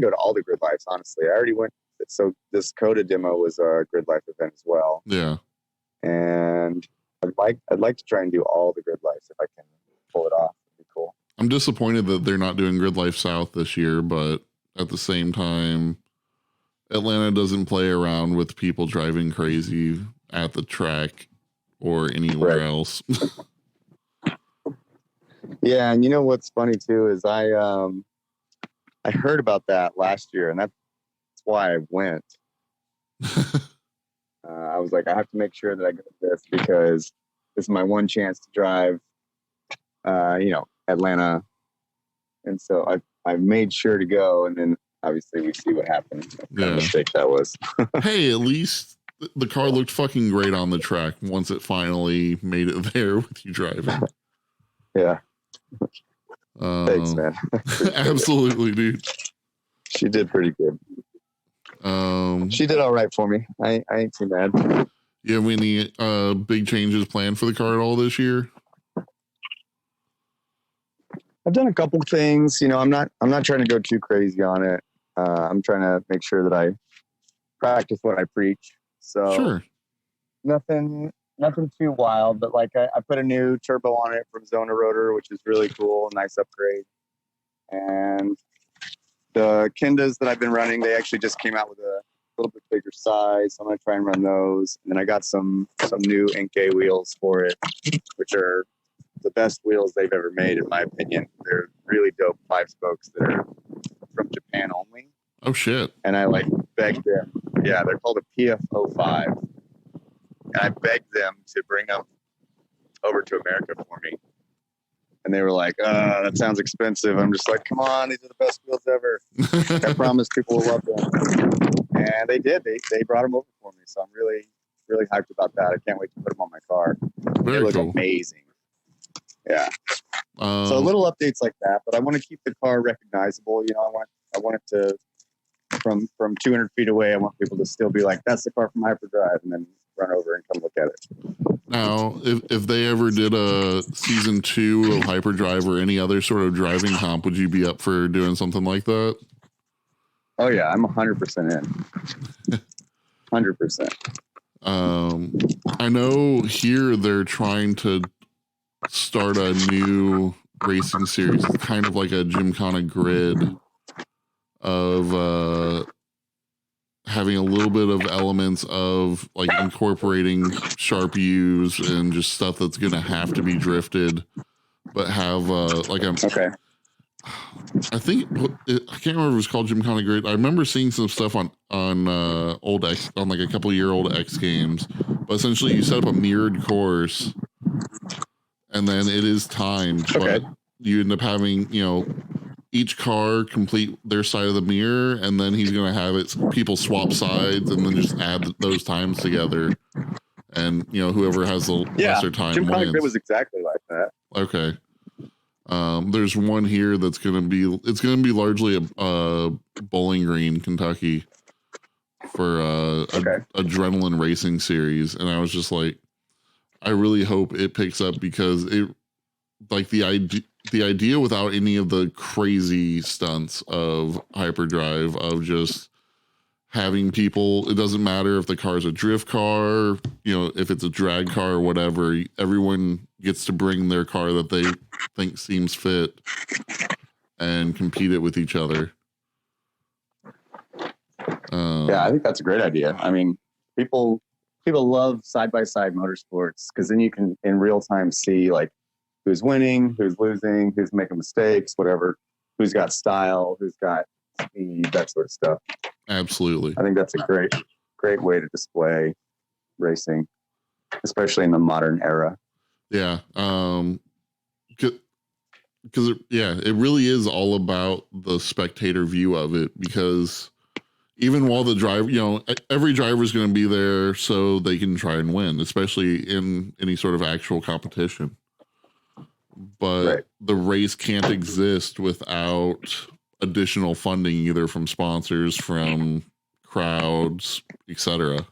B: go to all the Grid Lives. Honestly, I already went. So this Coda demo was a Grid Life event as well.
A: Yeah,
B: and I'd like to try and do all the Grid Lives if I can pull it off. It'd be cool.
A: I'm disappointed that they're not doing Grid Life South this year, but at the same time, Atlanta doesn't play around with people driving crazy at the track or anywhere else.
B: Yeah, and you know what's funny too is I heard about that last year, and that's why I went. I was like, I have to make sure that I go to this because this is my one chance to drive, Atlanta, and so I made sure to go, and then obviously we see what happened. What kind of mistake that was. Hey,
A: at least the car looked fucking great on the track once it finally made it there with you driving.
B: Yeah. Thanks, man.
A: Absolutely, dude.
B: She did pretty good. She did all right for me. I ain't too mad.
A: You have any big changes planned for the car at all this year?
B: I've done a couple things. I'm not trying to go too crazy on it. I'm trying to make sure that I practice what I preach. So
A: sure.
B: Nothing too wild, but like I put a new turbo on it from Zona Rotor, which is really cool, nice upgrade. And the Kendas that I've been running, they actually just came out with a little bit bigger size. So I'm gonna try and run those. And then I got some new Enkei wheels for it, which are the best wheels they've ever made, in my opinion. They're really dope 5-spokes that are from Japan only.
A: Oh shit.
B: And I begged them. Yeah, they're called a PF05. And I begged them to bring them over to America for me. And they were like, that sounds expensive. I'm just like, come on, these are the best wheels ever. I promise people will love them. And they did. They brought them over for me. So I'm really, really hyped about that. I can't wait to put them on my car. They look amazing. Yeah. So little updates like that. But I want to keep the car recognizable. I want it to, from 200 feet away, I want people to still be like, that's the car from Hyperdrive. And then run over and come look at it.
A: Now, if they ever did a season 2 of Hyperdrive or any other sort of driving comp, would you be up for doing something like that?
B: Oh yeah, I'm 100% in. 100%.
A: I know here they're trying to start a new racing series. It's kind of like a Gymkhana grid of having a little bit of elements of like incorporating sharp U's and just stuff that's going to have to be drifted, but have like a
B: Okay.
A: I think I can't remember if it was called Gymkhana Grid. I remember seeing some stuff on old X, on like a couple year old X games, but essentially you set up a mirrored course, and then it is timed.
B: Okay.
A: But you end up having each car complete their side of the mirror, and then he's gonna have people swap sides, and then just add those times together, and whoever has the lesser time
B: Gymkhana
A: wins.
B: Grid was exactly like that.
A: Okay. There's one here that's gonna be largely a Bowling Green, Kentucky, for adrenaline racing series, and I was just like, I really hope it picks up, because it like the idea without any of the crazy stunts of hyperdrive, of just having people, it doesn't matter if the car's a drift car, if it's a drag car or whatever, everyone gets to bring their car that they think seems fit and compete it with each other.
B: Yeah, I think that's a great idea. I mean, people love side-by-side motorsports, because then you can in real time see like who's winning, who's losing, who's making mistakes, whatever, who's got style, who's got speed, that sort of stuff.
A: Absolutely.
B: I think that's a great way to display racing, especially in the modern era.
A: Yeah. Because it really is all about the spectator view of it, because even while the driver, every driver is going to be there so they can try and win, especially in any sort of actual competition. But the race can't exist without additional funding, either from sponsors, from crowds, etc.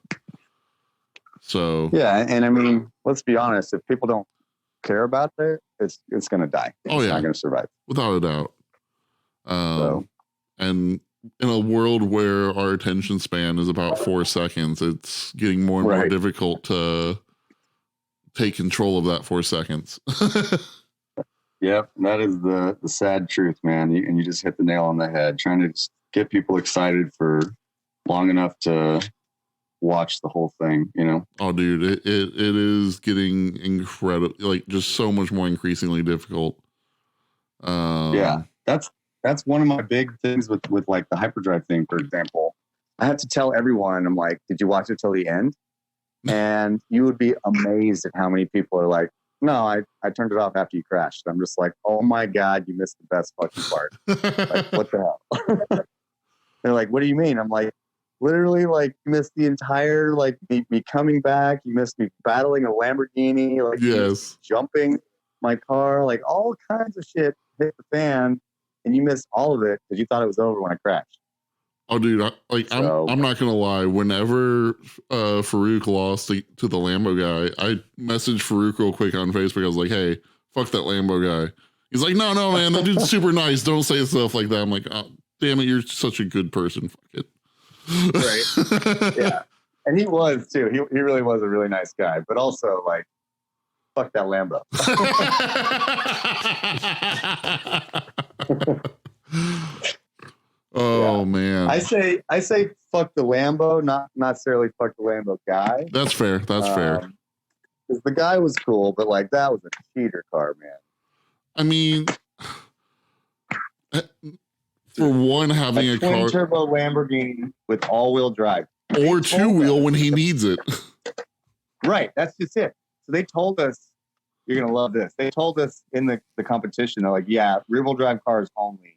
A: So
B: yeah, and I mean, let's be honest, if people don't care about it, it's going to die. It's not going to survive,
A: without a doubt. And in a world where our attention span is about 4 seconds, it's getting more and more difficult to take control of that 4 seconds.
B: Yep, that is the sad truth, man. And you just hit the nail on the head, trying to just get people excited for long enough to watch the whole thing,
A: Oh, dude, it is getting incredible, like just so much more increasingly difficult.
B: Yeah, that's one of my big things with like the hyperdrive thing, for example. I have to tell everyone, I'm like, did you watch it till the end? And you would be amazed at how many people are like, no, I turned it off after you crashed. I'm just like, oh my God, you missed the best fucking part. Like, what the hell? They're like, what do you mean? I'm like, literally, like, you missed the entire, like, me coming back. You missed me battling a Lamborghini, like,
A: yes,
B: jumping my car, like, all kinds of shit hit the fan, and you missed all of it because you thought it was over when I crashed.
A: Oh, dude, I'm not gonna lie. Whenever Farouk lost to the Lambo guy, I messaged Farouk real quick on Facebook. I was like, "Hey, fuck that Lambo guy." He's like, "No, man, that dude's super nice. Don't say stuff like that." I'm like, "Oh, damn it, you're such a good person. Fuck it."
B: Right? Yeah, and he was too. He really was a really nice guy, but also like, fuck that Lambo.
A: Oh, yeah. Man.
B: I say fuck the Lambo, not necessarily fuck the Lambo guy.
A: That's fair. That's fair.
B: Because the guy was cool, but like that was a cheater car, man.
A: I mean, for one, having a
B: twin
A: car
B: turbo Lamborghini with all-wheel drive,
A: or two-wheel when he needs it.
B: Right. That's just it. So they told us, you're gonna love this. They told us in the competition, they're like, yeah, rear-wheel drive cars only.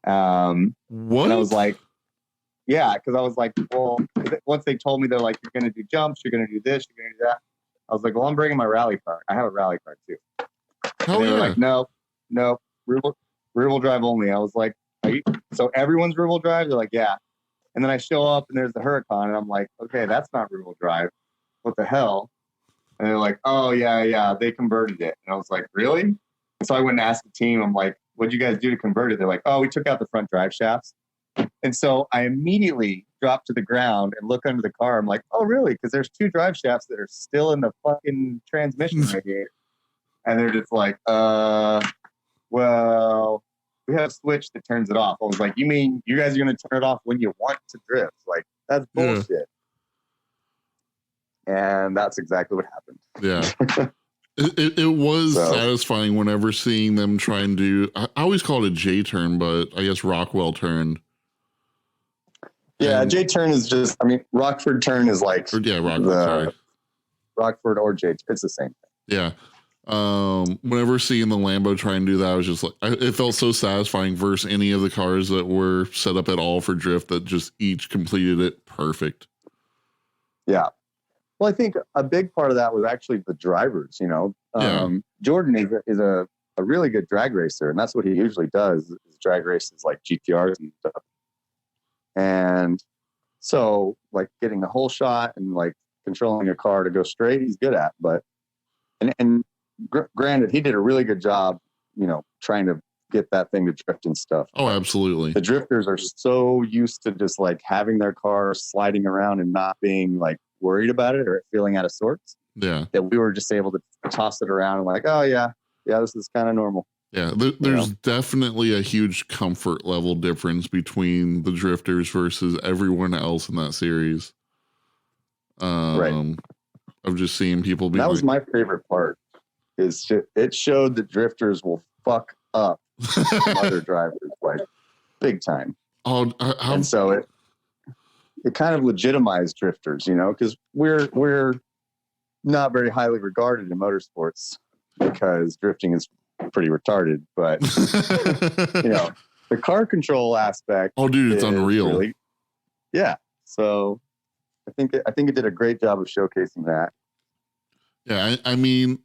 A: What?
B: And I was like, yeah, because I was like, well, once they told me, they're like, you're going to do jumps, you're going to do this, you're going to do that. I was like, well, I'm bringing my rally car. I have a rally car too.
A: Hell,
B: and they
A: yeah.
B: were like, no, rear-wheel drive only. I was like, so everyone's rear-wheel drive? They're like, yeah. And then I show up and there's the Huracan, and I'm like, okay, that's not rear-wheel drive. What the hell? And they're like, oh yeah, they converted it. And I was like, really? And so I went and asked the team. I'm like, what'd you guys do to convert it? They're like, oh, we took out the front drive shafts. And so I immediately dropped to the ground and look under the car. I'm like, oh, really? Because there's 2 drive shafts that are still in the fucking transmission radiator. And they're just like, well, we have a switch that turns it off. I was like, you mean you guys are going to turn it off when you want to drift? Like, that's bullshit. Yeah. And that's exactly what happened.
A: Yeah. It was satisfying whenever seeing them try and do, I always call it a J turn, but I guess Rockwell turn.
B: Yeah, J turn is just, I mean, Rockford turn is like, Rockford or J, it's the same thing.
A: Yeah. Whenever seeing the Lambo try and do that, I was just like, it felt so satisfying versus any of the cars that were set up at all for drift that just each completed it perfect.
B: Yeah. Well, I think a big part of that was actually the drivers, you know. Jordan is a really good drag racer, and that's what he usually does, is drag races like GTRs and stuff. And so, like, getting a whole shot and, like, controlling a car to go straight, he's good at. But, and granted, he did a really good job, you know, trying to get that thing to drift and stuff.
A: Oh, absolutely.
B: The drifters are so used to just, like, having their car sliding around and not being, like, worried about it or feeling out of sorts.
A: Yeah.
B: That we were just able to toss it around and like, oh yeah, this is kind of normal.
A: Yeah. There's definitely a huge comfort level difference between the drifters versus everyone else in that series. Right. Of just seeing people be.
B: That was my favorite part. Is it showed that drifters will fuck up other drivers like big time. And so it kind of legitimized drifters, you know, because we're not very highly regarded in motorsports because drifting is pretty retarded. But you know, the car control aspect.
A: Oh, dude, it's unreal.
B: Really, yeah. So I think it did a great job of showcasing that.
A: Yeah, I mean,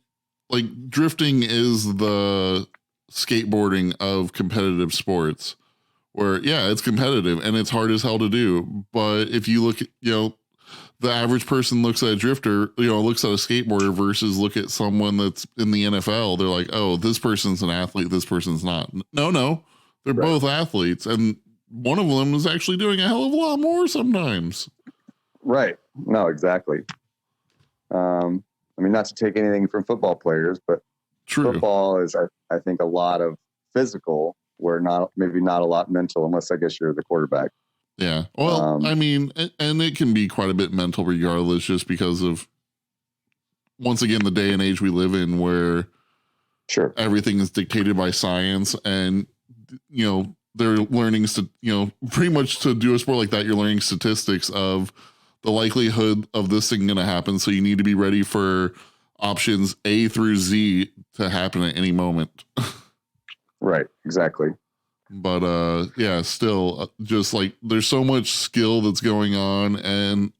A: like, drifting is the skateboarding of competitive sports. Where, yeah, it's competitive and it's hard as hell to do. But if you look at, you know, the average person looks at a drifter, you know, looks at a skateboarder versus look at someone that's in the NFL, they're like, oh, this person's an athlete, this person's not. No, they're both athletes. And one of them is actually doing a hell of a lot more sometimes.
B: Right. No, exactly. I mean, not to take anything from football players, but football is, I think, a lot of physical, where maybe not a lot mental, unless I guess you're the quarterback.
A: Yeah. Well, I mean, and it can be quite a bit mental regardless, just because of, once again, the day and age we live in where everything is dictated by science, and, you know, they're learning pretty much to do a sport like that, you're learning statistics of the likelihood of this thing going to happen. So you need to be ready for options A through Z to happen at any moment.
B: Right. Exactly.
A: But yeah, still, just like, there's so much skill that's going on. And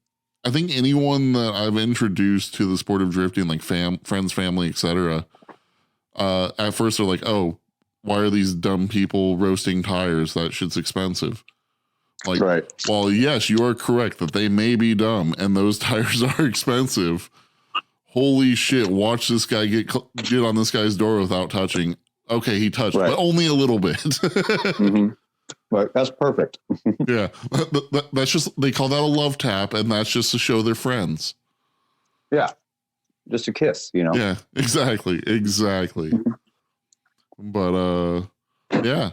A: I think anyone that I've introduced to the sport of drifting, like friends, family, etc., at first they're like, oh, why are these dumb people roasting tires? That shit's expensive. Like, well, yes, you are correct that they may be dumb and those tires are expensive. Holy shit, watch this guy get on this guy's door without touching. Okay, he touched, but only a little bit.
B: Right, that's perfect.
A: Yeah, that's just, they call that a love tap, and that's just to show they're friends.
B: Yeah, just a kiss, you know.
A: Yeah, exactly. But yeah.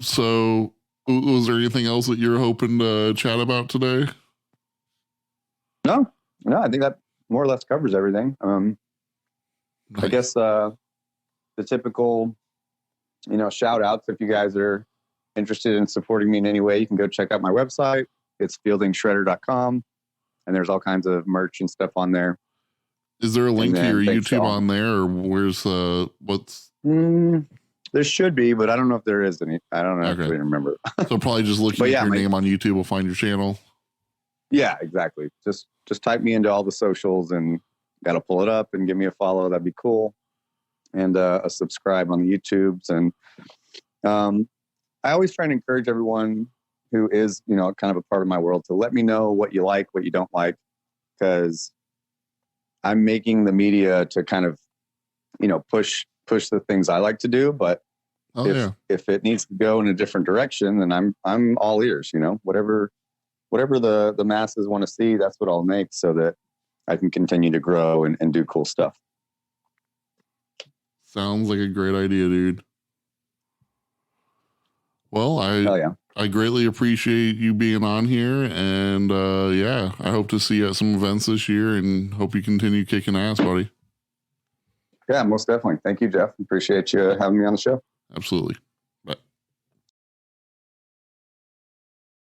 A: So, was there anything else that you're hoping to chat about today?
B: No, I think that more or less covers everything. Nice. I guess the typical, you know, shout outs. If you guys are interested in supporting me in any way, you can go check out my website. It's fieldingshredder.com, and there's all kinds of merch and stuff on there.
A: Is there a link to your YouTube on there, or where's what's?
B: There should be, but I don't know if there is any. I don't actually remember.
A: So probably just looking at your name on YouTube will find your channel. Yeah,
B: exactly. Just type me into all the socials and got to pull it up and give me a follow. That'd be cool. And a subscribe on the YouTubes. And I always try and encourage everyone who is, you know, kind of a part of my world to let me know what you like, what you don't like, because I'm making the media to kind of, you know, push the things I like to do. But if it needs to go in a different direction, then I'm all ears, you know, whatever the masses want to see, that's what I'll make, so that I can continue to grow and do cool stuff.
A: Sounds like a great idea, dude. Well,
B: Hell yeah.
A: I greatly appreciate you being on here, and yeah, I hope to see you at some events this year, and hope you continue kicking ass, buddy.
B: Yeah, most definitely. Thank you, Jeff. Appreciate you having me on the show.
A: Absolutely.